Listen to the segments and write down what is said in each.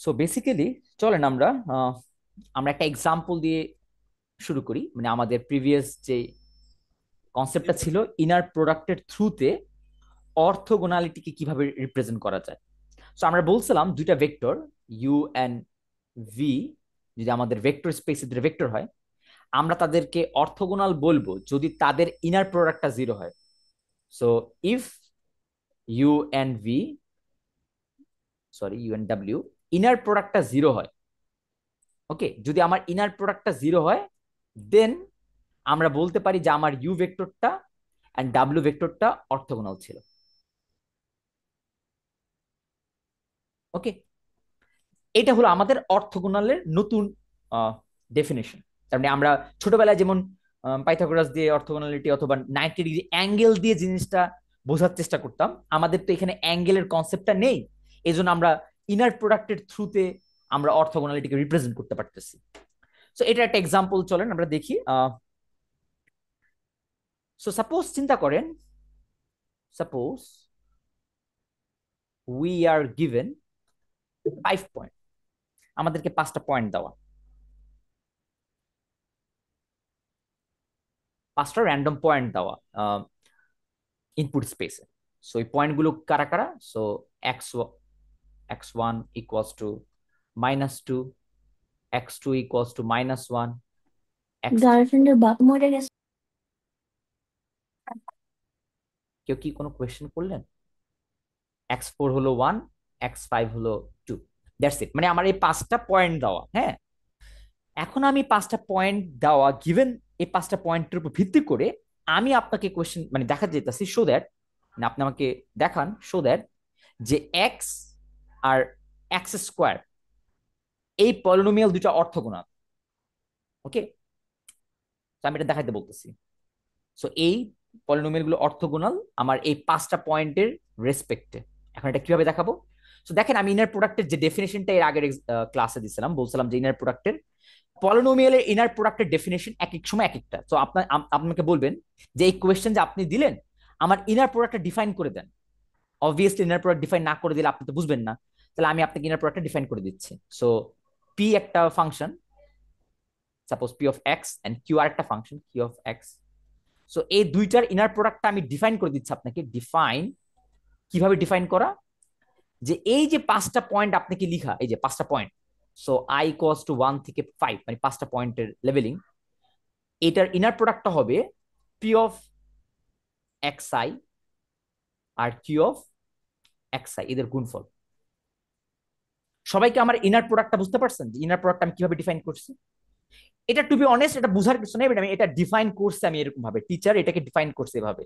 So basically চলেন আমরা একটা এক্সাম্পল দিয়ে শুরু করি। মানে আমাদের প্রিভিয়াস যে কনসেপ্টটা ছিল ইনার প্রোডাক্টের থ্রুতে অর্থোগোনালিটিকে কিভাবে রিপ্রেজেন্ট করা যায়। সো আমরা বলছিলাম দুইটা ভেক্টর ইউ এন্ড ভি যদি আমাদের ভেক্টর স্পেসে দুটো ভেক্টর হয়, আমরা তাদেরকে অর্থোগোনাল বলবো যদি তাদের ইনার প্রোডাক্টটা জিরো হয়। So if u and v, sorry u and ডাব্লিউ, ইনার প্রোডাক্টটা জিরো হয়, ওকে, যদি আমার ইনার প্রোডাক্টটা জিরো হয়, দেন আমরা বলতে পারি যে আমার ইউ ভেক্টরটা এন্ড ডাব্লিউ ভেক্টরটা অর্থোগোনাল ছিল। ওকে, এটা হলো আমাদের অর্থোগোনালের নতুন ডেফিনেশন। তার মানে আমরা ছোটবেলায় যেমন পাইথাগোরাস দিয়ে অর্থোগোনালিটি অথবা 90 ডিগ্রি অ্যাঙ্গেল দিয়ে জিনিসটা বোঝার চেষ্টা করতাম, আমাদের তো এখানে অ্যাঙ্গেলের কনসেপ্টটা নেই, এই জন্য আমরা ইনার প্রোডাক্টের থ্রুতে আমরা অর্থোগোনালিটিকে রিপ্রেজেন্ট করতে পারতেছি। সো এটা একটা এক্সাম্পল, চলেন আমরা দেখি। সো সাপোজ চিন্তা করেন, suppose we are given 5 point, আমাদেরকে 5টা পয়েন্ট দেওয়া, 5টা র্যান্ডম পয়েন্ট দেওয়া ইনপুট স্পেসে। সো এই পয়েন্টগুলো কারা কারা? So x x1 equals to -2, x2 equals to -1, x3। গার্লফ্রেন্ডের বাপ মরে গেছে। কেউ কি কোনো কোয়েশ্চেন করলেন? x4 হলো 1, x5 হলো 2, দ্যাটস ইট। মানে আমার এই 5টা পয়েন্ট দেওয়া, হ্যাঁ। এখন আমি 5টা পয়েন্ট দেওয়া গিভেন, এই 5টা পয়েন্টের উপর ভিত্তি করে আমি আপনাকে কোয়েশ্চেন মানে দেখা যেতেছি, সো দ্যাট মানে আপনি আমাকে দেখান সো দ্যাট যে এক্স আর এক্স স্কোয়ার এই পলিনোমিয়াল দুটো অর্থগোনাল। ওকে, তো আমি এটা দেখাইতে বলতেছি। সো এই পলিনোমিয়াল গুলো অর্থগোনাল আমার এই 5টা পয়েন্টের রেসপেক্টে। এখন এটা কিভাবে দেখাবো? সো দেখেন, আমি ইনার প্রোডাক্টের যে ডেফিনেশনটা এর আগের ক্লাসে দিছিলাম, বলছিলাম যে ইনার প্রোডাক্টের পলিনোমিয়ালের ইনার প্রোডাক্টের ডেফিনেশন এক এক সময় এক একটা। তো আপনাকে বলবেন যে এই কোয়েশ্চেন যে আপনি দিলেন আমার ইনার প্রোডাক্টটা ডিফাইন করে দেন। অবভিয়াসলি ইনার প্রোডাক্ট ডিফাইন না করে দিলে আপনি তো বুঝবেন না, তাহলে আমি আপনাকে ইনার প্রোডাক্টটা ডিফাইন করে দিচ্ছি। সো পি একটা function, suppose P of x, and Q আর একটা function Q of x. So এই দুইটার ইনার প্রোডাক্টটা আমি ডিফাইন করে দিচ্ছি আপনাকে। ডিফাইন কিভাবে ডিফাইন করা? যে এই যে 5টা পয়েন্ট আপনাকে লিখা, এই যে 5টা point, so I equals to 1 থেকে 5, মানে 5টা পয়েন্টের লেভেলিং, এটার ইনার প্রোডাক্টটা হবে পি অফ এক্স আই আর কিউ অফ এক্স আই, এদের গুণফল। সবাইকে আমার ইনার প্রোডাক্টটা বুঝতে পারছেন যে ইনার প্রোডাক্ট আমি কিভাবে ডিফাইন করছি? এটা টু বি অনেস্ট এটা বুঝার কিছু নেই, আমি এটা ডিফাইন করছি, আমি এরকম ভাবে টিচার এটাকে ডিফাইন করছে এভাবে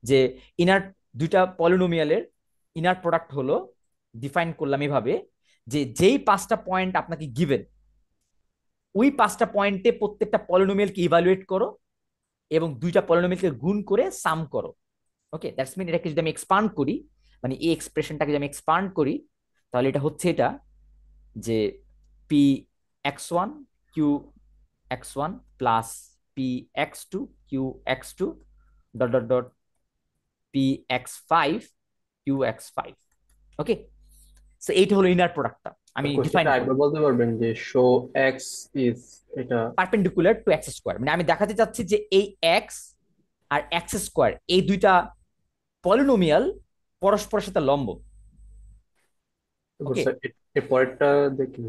যে ইনার দুইটা পলিনোমিয়ালের ইনার প্রোডাক্ট হলো, ডিফাইন করলাম এভাবে যে যেই 5টা পয়েন্ট আপনাকে গিভেন, ওই 5টা পয়েন্টে প্রত্যেকটা পলিনোমিয়ালকে ইভালুয়েট করো এবং দুইটা পলিনোমিয়ালকে গুণ করে সাম করো। ওকে, দ্যাটস মিন এটাকে যদি আমি এক্সপান্ড করি, মানে এই এক্সপ্রেশনটাকে যদি আমি এক্সপান্ড করি, তাহলে এটা হচ্ছে এটা যে P x one Q x one plus P x two Q x two dot dot dot P x five Q x five. Okay, so এইটা হলো ইনার প্রোডাক্টটা আমি ডিফাইন কোশ্চেনটা করব। একবার বলতে পারবেন যে শো এক্স ইজ এটা? পারপেন্ডিকুলার টু এক্স স্কোয়ার, মানে আমি দেখাতে চাচ্ছি যে এই এক্স আর এক্স স্কোয়ার এই দুইটা পলিনোমিয়াল পরস্পরের সাথে লম্ব। তারপর ওকে, স্যার এর পরেরটা দেখি।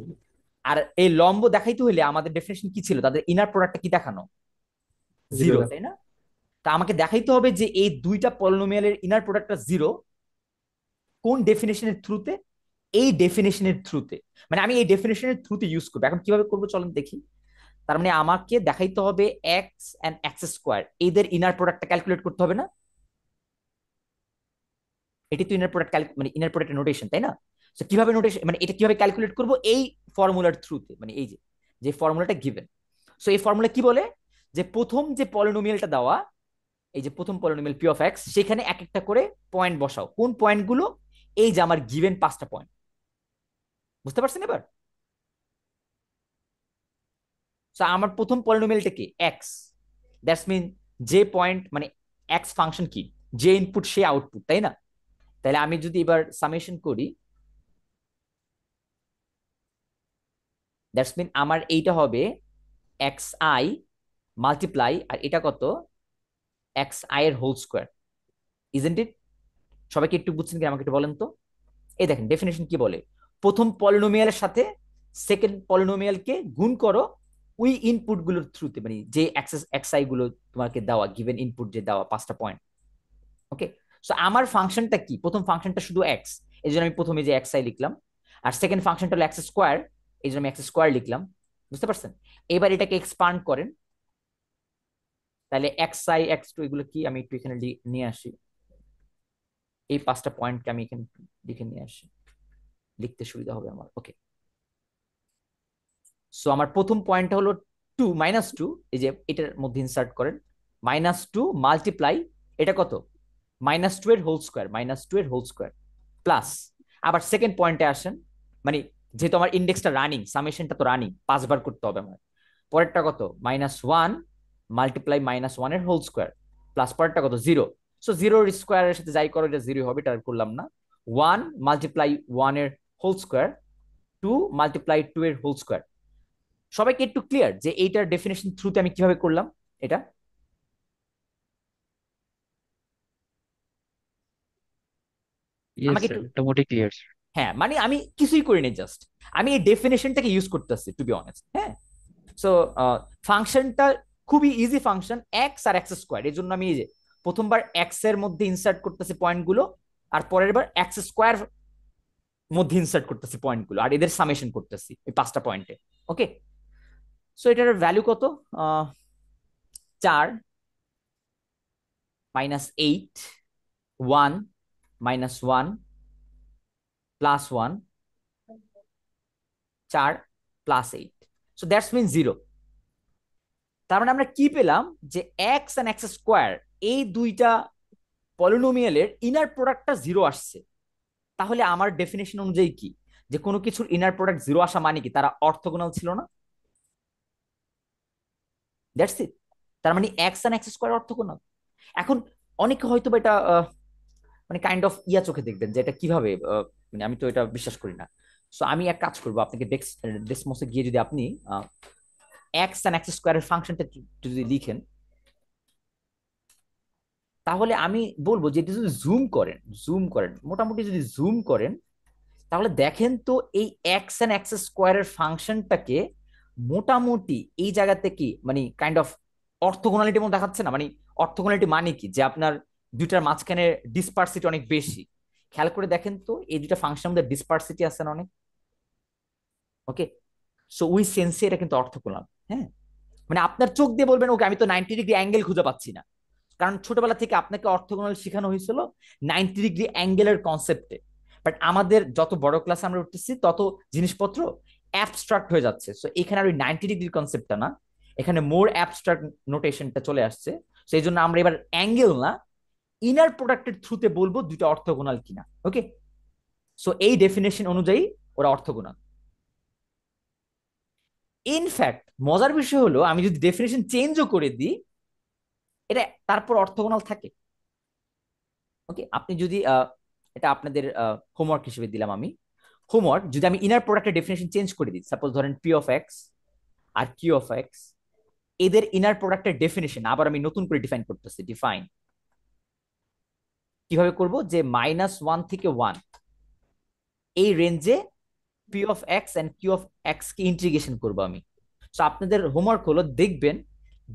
আর এই লম্ব দেখাইতে হইলে আমাদের ডেফিনেশন কি ছিল? তাদের ইনার প্রোডাক্টটা কি দেখানো? জিরো জিরো, দেখ। তাই না? তা আমাকে দেখাইতে হবে যে এই দুইটা পলিনোমিয়ালের ইনার প্রোডাক্টটা জিরো কোন ডেফিনেশনের থ্রুতে? এই ডেফিনেশনের থ্রুতে, মানে আমি এই ডেফিনেশনের থ্রুতে ইউজ করবো। এখন কিভাবে করবো চলেন দেখি। তার মানে আমাকে দেখাইতে হবে এক্স এন্ড এক্স স্কোয়ার এদের ইনার প্রোডাক্টটা ক্যালকুলেট করতে হবে না? এটি তো ইনার প্রোডাক্ট মানে ইনার প্রোডাক্টের নোটেশন, তাই না? তো কিভাবে নোটেশন, মানে এটা কিভাবে ক্যালকুলেট করবো? এই ফর্মুলার থ্রুতে, মানে এই যে যে ফর্মুলাটা গিভেন। সো এই ফর্মুলা কি বলে যে প্রথম যে পলিনোমিয়ালটা দেওয়া, এই যে প্রথম পলিনোমিয়াল পি অফ এক্স, সেখানে এক একটা করে পয়েন্ট বসাও। কোন পয়েন্টগুলো? এই যে আমার গিভেন 5টা পয়েন্ট। বুঝতে পারছেন এবার? সো আমার প্রথম পলিনোমিয়ালটা কি? এক্স। দ্যাটস মিন যে পয়েন্ট, মানে এক্স ফাংশন কি? যে ইনপুট সে আউটপুট, তাই না? তাহলে আমি যদি এবার সামেশন করি, দ্যাটস মিন আমার এইটা হবে এক্স আই মাল্টিপ্লাই, আর এটা কত, এক্স আই এর হোল স্কোয়ার, ইজেন্ট ইট? সবাইকে একটু বুঝছেন কি আমাকে একটু বলেন তো। এই দেখেন ডেফিনেশন কি বলে, প্রথম পলিনোমিয়ালের সাথে সেকেন্ড পলিনোমিয়ালকে গুণ করো ওই ইনপুট গুলোর থ্রুতে, মানে যে অ্যাক্সেস এক্সআই গুলো তোমাকে দেওয়া, গিভেন ইনপুট যে দেওয়া 5টা পয়েন্ট। ওকে, সো আমার ফাংশনটা কি, প্রথম ফাংশনটা শুধু এক্স, এই জন্য আমি প্রথমে যে এক্স আই লিখলাম, আর সেকেন্ড ফাংশনটা হলো এক্স স্কোয়ার, এই জন্য আমি এক্স স্কোয়ার লিখলাম। বুঝতে পারছেন? এবার এটাকে এক্সপান্ড করেন, তাহলে এক্স আই এক্স টু এগুলো কি, আমি একটু এখানে নিয়ে আসি, এই 5টা পয়েন্টকে আমি এখানে লিখে নিয়ে আসি, লিখতে সুবিধা হবে আমার। ওকে, সো আমার প্রথম পয়েন্টটা হলো 2 - 2, এই যে এটার মধ্যে ইনসার্ট করেন, -2 মাল্টিপ্লাই, এটা কত, -2 এর হোল স্কোয়ার, -2 এর হোল স্কোয়ার প্লাস, আবার সেকেন্ড পয়েন্টে আসেন, মানে যেহেতু আমার ইন্ডেক্সটা রানিং, সামেশনটা তো রানিং, 5বার করতে হবে আমার। পরেরটা কত, -1 মাল্টিপ্লাই -1 এর হোল স্কোয়ার প্লাস পরেরটা কত, 0। সো 0 স্কোয়ারের সাথে যাই করো এটা 0 হবে, এটা আর করলাম না। 1 মাল্টিপ্লাই 1 এর হোল স্কোয়ার, 2 মাল্টিপ্লাই 2 এর হোল স্কোয়ার। সবাইকে একটু ক্লিয়ার যে এইটার ডেফিনেশন থ্রুতে আমি কিভাবে করলাম এটা? ইয়েস আমাকে স্যার, একটু, মোটামুটি ক্লিয়ার। হ্যাঁ মানে আমি কিছুই করিনি, জাস্ট আমি এই ডেফিনেশনটাকে ইউজ করতেছি টু বি অনেস্ট। হ্যাঁ, সো ফাংশনটা খুবই ইজি ফাংশন, এক্স আর এক্স স্কোয়ার, এর জন্য আমি এই যে প্রথমবার এক্স এর মধ্যে ইনসার্ট করতেছি পয়েন্টগুলো, আর পরের বার এক্স স্কোয়ার মধ্যে ইনসার্ট করতেছি পয়েন্টগুলো, আর এদের সামেশন করতেছি এই 5টা পয়েন্টে। ওকে, সো এটার ভ্যালু কত, 4 -8, 1 -1 +1, 4 +8, সো দ্যাটস মিন 0। তার মানে আমরা কি পেলাম, যে এক্স এন্ড এক্স স্কোয়ার এই দুইটা পলিনোমিয়ালের ইনার প্রোডাক্টটা 0 আসছে। তাহলে আমার ডেফিনেশন অনুযায়ী কি, যে কোনো কিছুর ইনার প্রোডাক্ট 0 আসা মানে কি তারা অর্থগোনাল ছিল না? That's it. তার মানে x and x square orthogonal. এখন অনেকে হয়তো বা এটা মানে কাইন্ড অফ ইয়া চোখে দেখবেন যে এটা কিভাবে, মানে আমি তো এটা বিশ্বাস করি না। সো আমি এক কাজ করবো, আপনাকে ডেক্সমসে গিয়ে যদি আপনি এক্স এন্ড এক্স স্কোয়ারের ফাংশনটা যদি লিখেন, তাহলে আমি বলবো যে যদি জুম করেন মোটামুটি যদি জুম করেন, তাহলে দেখেন তো এই এক্স এন্ড এক্স স্কোয়ারের ফাংশনটাকে মোটামুটি এই জায়গাতে কি মানে কাইন্ড অফ অর্থগোনালিটির মধ্যে দেখাচ্ছে না? মানে অর্থগোনালিটি মানে কি, যে আপনার দুইটার মাঝখানে ডিসপারসিটি অনেক বেশি। খেয়াল করে দেখেন তো এই দুইটা ফাংশনের মধ্যে ডিসপারসিটি আছে না অনেক? ওকে, সো ওই সেন্সে এটা কিন্তু অর্থগোনাল। হ্যাঁ, মানে আপনার চোখ দিয়ে বলবেন ওকে আমি তো 90 ডিগ্রি অ্যাঙ্গেল খুঁজে পাচ্ছি না, কারণ ছোটবেলা থেকে আপনাকে অর্থগোনাল শেখানো হয়েছিল 90 ডিগ্রি অ্যাঙ্গেলের কনসেপ্টে। বাট আমাদের যত বড় ক্লাসে আমরা উঠতেছি তত জিনিসপত্র অ্যাবস্ট্রাক্ট হয়ে যাচ্ছে, সো এখানে আর ওই 90 ডিগ্রি কনসেপ্টটা না, এখানে মোর অ্যাবস্ট্রাক্ট নোটেশনটা চলে আসছে। সেই জন্য আমরা এবার অ্যাঙ্গেল না, ইনার প্রোডাক্টের থ্রুতে বলবো দুইটা অর্থগোনাল কিনা। ওকে, সো এই ডেফিনেশন অনুযায়ী ওরা অর্থগোনাল। ইনফ্যাক্ট মজার বিষয় হলো আমি যদি ডেফিনেশন চেঞ্জও করে দিই, এটা তারপর অর্থগোনাল থাকে। ওকে, আপনি যদি এটা আপনাদের হোমওয়ার্ক হিসেবে দিলাম আমি, হোমওয়ার্ক যদি আমি ইনার প্রোডাক্টের ডেফিনেশন চেঞ্জ করে দিই, সাপোজ ধরেন পি অফ এক্স আর কিউ অফ এক্স, এদের ইনার প্রোডাক্টের ডেফিনেশন আবার আমি নতুন করে ডিফাইন করতেছি। ডিফাইন কিভাবে করব, যে -1 থেকে 1 এই রেঞ্জে p of x and q of x কে ইন্টিগ্রেশন করবো আমি। তো আপনাদের হোমওয়ার্ক হলো দেখবেন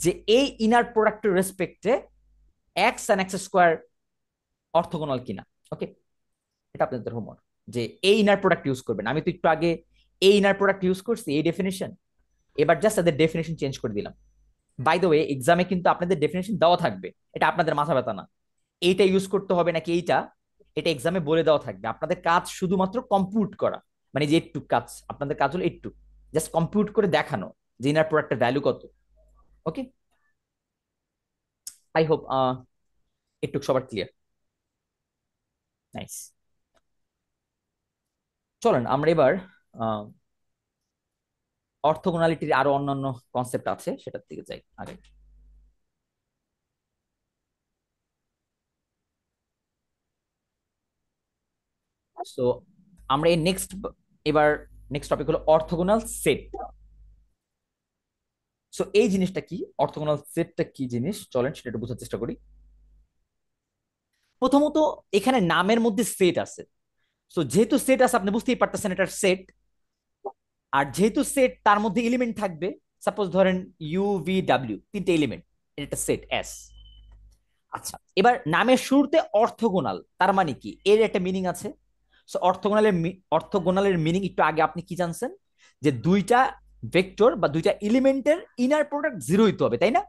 যে এই ইনার প্রোডাক্টের রেসপেক্টে x and x square orthogonal কিনা। ওকে, এটা আপনাদের হোমওয়ার্ক, যে এই ইনার প্রোডাক্ট ইউজ করবেন। আমি তো একটু আগে এই ইনার প্রোডাক্ট ইউজ করছি, এই ডেফিনেশন, এবার জাস্ট তাদের ডেফিনেশন চেঞ্জ করে দিলাম। বাই দ্য ওয়ে এক্সামে কিন্তু আপনাদের ডেফিনেশন দেওয়া থাকবে, এটা আপনাদের মাথা ব্যথা না, এইটা ইউজ করতে হবে নাকি এইটা, এটা এক্সামে বলে দেওয়া থাকবে। আপনাদের কাজ শুধুমাত্র কম্পিউট করা, মানে যে একটু কাজ আপনাদের কাজ হলো একটু জাস্ট কম্পিউট করে দেখানো যে ইনার প্রোডাক্টের ভ্যালু কত। ওকে, আই হোপ একটু সবার ক্লিয়ার। নাইস, চলেন আমরা এবার অর্থগোনালিটির আরো অন্যান্য কনসেপ্ট আছে সেটার দিকে যাই আগে। তো আমরা এই নেক্সট, এবার নেক্সট টপিক হলো অর্থগোনাল সেট। সো এই জিনিসটা কি, অর্থগোনাল সেটটা কি জিনিস, চলেন সেটা একটু বোঝার চেষ্টা করি। প্রথমত এখানে নামের মধ্যে সেট আছে। সো যেহেতু সেট আছে আপনি বুঝতেই পারতেছেন এটার সেট। আর যেহেতু সেট তার মধ্যে এলিমেন্ট থাকবে, সাপোজ ধরেন ইউ ভি ডাব্লিউ, তিনটে এলিমেন্ট, এটা একটা সেট এস। আচ্ছা, এবার নামের শুরুতে অর্থগোনাল, তার মানে কি, এর একটা মিনিং আছে। সো অর্থগোনালের মিনিং একটু আগে আপনি কি জানছেন, যে দুইটা ভেক্টর বা দুইটা এলিমেন্টের ইনার প্রোডাক্ট জিরো হইতে হবে, তাই না?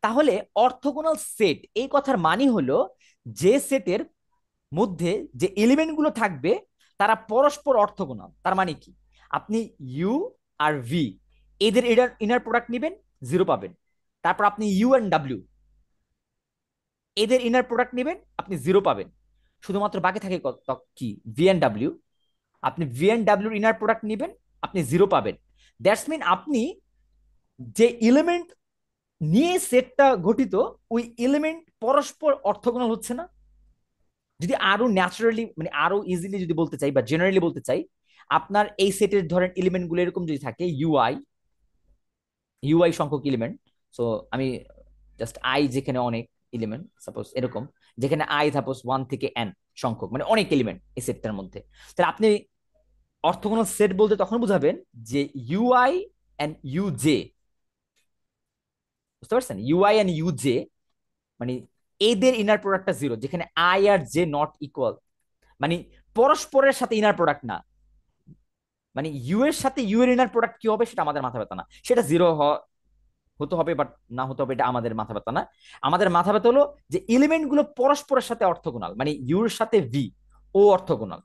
তাহলে অর্থগোনাল সেট এই কথার মানে হলো যে সেটের মধ্যে যে এলিমেন্টগুলো থাকবে তারা পরস্পর অর্থগোনাল। তার মানে কি, আপনি ইউ আর ভি এদের ইনার প্রোডাক্ট নেবেন, জিরো পাবেন। তারপর আপনি ইউ এন্ড ডাব্লিউ এদের ইনার প্রোডাক্ট নেবেন, আপনি জিরো পাবেন। শুধুমাত্র বাকি থাকে কি, ভি এন্ড ডাব্লিউ। আপনি ভি এন্ড ডাব্লিউর ইনার প্রোডাক্ট নেবেন, আপনি জিরো পাবেন। দ্যাটস মিন আপনি যে এলিমেন্ট নিয়ে সেটটা গঠিত, ওই এলিমেন্ট পরস্পর অর্থগোনাল হচ্ছে না। যদি আরো ন্যাচারালি মানে আরো ইজিলি যদি বলতে চাই বা জেনারেলি বলতে চাই, আপনার এই সেটের ধরেন এলিমেন্ট গুলো এরকম যদি থাকে ইউআই, ইউআই সংখ্যক এলিমেন্ট। সো আমি জাস্ট আই যেখানে অনেক এলিমেন্ট, সাপোজ এরকম, যেখানে আই সাপোজ 1 থেকে n সংখ্যক, মানে অনেক এলিমেন্ট এই সেটটার মধ্যে, তাহলে আপনি অর্থগোনাল সেট বলতে তখন বুঝাবেন যে ইউআই এন্ড ইউজে, বুঝতে পারছেন, ইউআই এন্ড ইউজে মানে এদের ইনার প্রোডাক্টটা জিরো, যেখানে আই আর জে নট ইকুয়াল, মানে পরস্পরের সাথে ইনার প্রোডাক্ট না। মানে ইউ এর সাথে ইউ এর ইনার প্রোডাক্ট কি হবে সেটা আমাদের মাথা ব্যথা না, সেটা জিরো হতে হবে বাট না হতে হবে, এটা আমাদের মাথা ব্যথা না। আমাদের মাথা ব্যথা হলো যে এলিমেন্ট গুলো পরস্পরের সাথে অর্থগোনাল, মানে ইউ এর সাথে ভি ও অর্থগোনাল।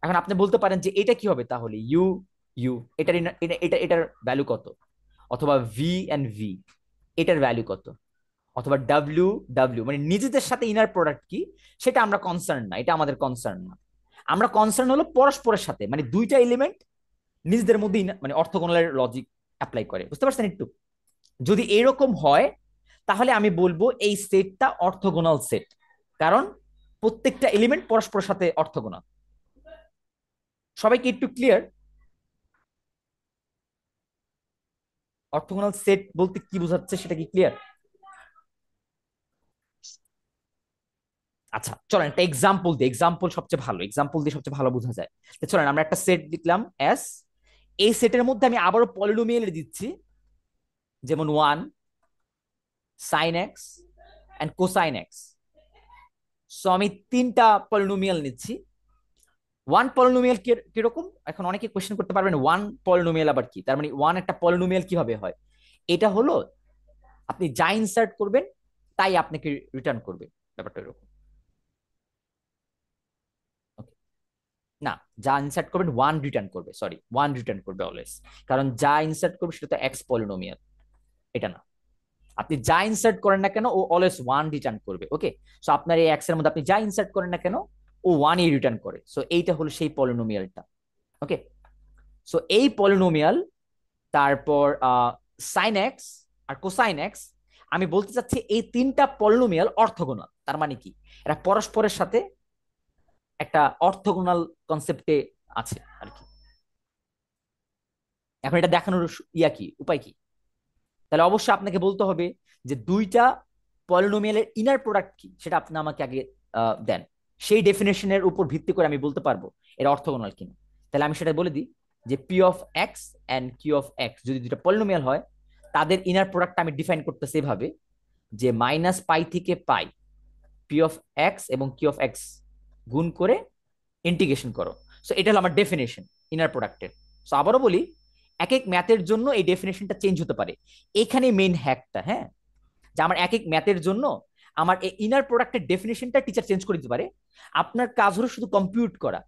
এখন আপনি বলতে পারেন যে এটা কি হবে, তাহলে ইউ ইউ এটার এটার ভ্যালু কত, অথবা ভি এন্ড ভি এটার ভ্যালু কত, অথবা ডাব্লিউ ডাব্লিউ মানে নিজেদের সাথে ইনার প্রোডাক্ট কি, সেটা আমরা কনসার্ন না, এটা আমাদের কনসার্ন না। আমরা কনসার্ন হলো পরস্পরের সাথে, মানে দুইটা এলিমেন্ট নিজেদের মধ্যে মানে অর্থগোনালের লজিক অ্যাপ্লাই করে, বুঝতে পারছেন একটু? যদি এরকম হয় তাহলে আমি বলবো এই সেটটা অর্থগোনাল সেট, কারণ প্রত্যেকটা এলিমেন্ট পরস্পরের সাথে অর্থগোনাল। সবাইকে একটু ক্লিয়ার অর্থগোনাল সেট বলতে কি বোঝাচ্ছে, সেটা কি ক্লিয়ার? আচ্ছা চলেন একটা এক্সাম্পল দিই, এক্সাম্পল সবচেয়ে ভালো, এক্সাম্পল দিয়ে সবচেয়ে ভালো বোঝা যায়। তো চলেন আমরা একটা সেট লিখলাম এস, এই সেটের মধ্যে আমি আবারও পলিনোমিয়াল দিচ্ছি, যেমন 1 sin x and cosine x। So আমি তিনটা পলিনোমিয়াল নিচ্ছি। ওয়ান পলিনোমিয়াল কিরকম, এখন অনেকে কোয়েশ্চেন করতে পারবেন ওয়ান পলিনোমিয়াল আবার কি, তার মানে ওয়ান একটা পলিনোমিয়াল কিভাবে হয়। এটা হলো আপনি যা ইনসার্ট করবেন তাই আপনাকে রিটার্ন করবে, ব্যাপারটা এরকম। Okay? না, যা ইনসার্ট করবেন ওয়ান রিটার্ন করবে, সরি ওয়ান রিটার্ন করবে অলওয়েজ, কারণ যা ইনসার্ট করবে সেটা তো এক্স পলিনোমিয়াল, এটা না। আপনি যা ইনসার্ট করেন না কেন ও অলওয়েজ ওয়ান রিটার্ন করবে। ওকে, সো আপনার এই এক্স এর মধ্যে আপনি যা ইনসার্ট করেন না কেন ও ওয়ানই রিটার্ন করে। সো এইটা হলো সেই পলিনোমিয়ালটা। ওকে, সো এই পলিনোমিয়াল, তারপর সাইন এক্স আর কোসাইন এক্স, আমি বলতে চাচ্ছি এই তিনটা পলিনোমিয়াল অর্থগোনাল। তার মানে কি, এরা পরস্পরের সাথে একটা অর্থগোনাল কনসেপ্টে আছে আর কি। এখন এটা দেখানোর কি উপায় কি, তাহলে অবশ্যই আপনাকে বলতে হবে যে দুইটা পলিনোমিয়ালের ইনার প্রোডাক্ট কি সেটা আপনি আমাকে আগে দেন। সেই ডেফিনেশনের উপর ভিত্তি করে আমি বলতে পারবো এর অর্থগোনাল কিনা। তাহলে আমি সেটা বলে দিই যে p of x and q of x যদি দুটো পলিনোমিয়াল হয়, তাদের ইনার প্রোডাক্ট আমি ডিফাইন করতেছি এভাবে যে -π থেকে পাই পি অফ এক্স এবং কিউ অফ এক্স গুণ করে ইন্টিগ্রেশন করো। সো এটা হলো আমার ডেফিনেশন ইনার প্রোডাক্টের। সো আবারও বলি, এক এক ম্যাথের জন্য এই ডেফিনেশনটা চেঞ্জ হতে পারে। এখানে মেইন হ্যাকটা, হ্যাঁ, যে আমার এক এক ম্যাথের জন্য আমার এই ইনার প্রোডাক্টের ডেফিনেশনটা টিচার চেঞ্জ করে দিতে পারে। আপনার কাজ হলো শুধু কম্পিউট করা,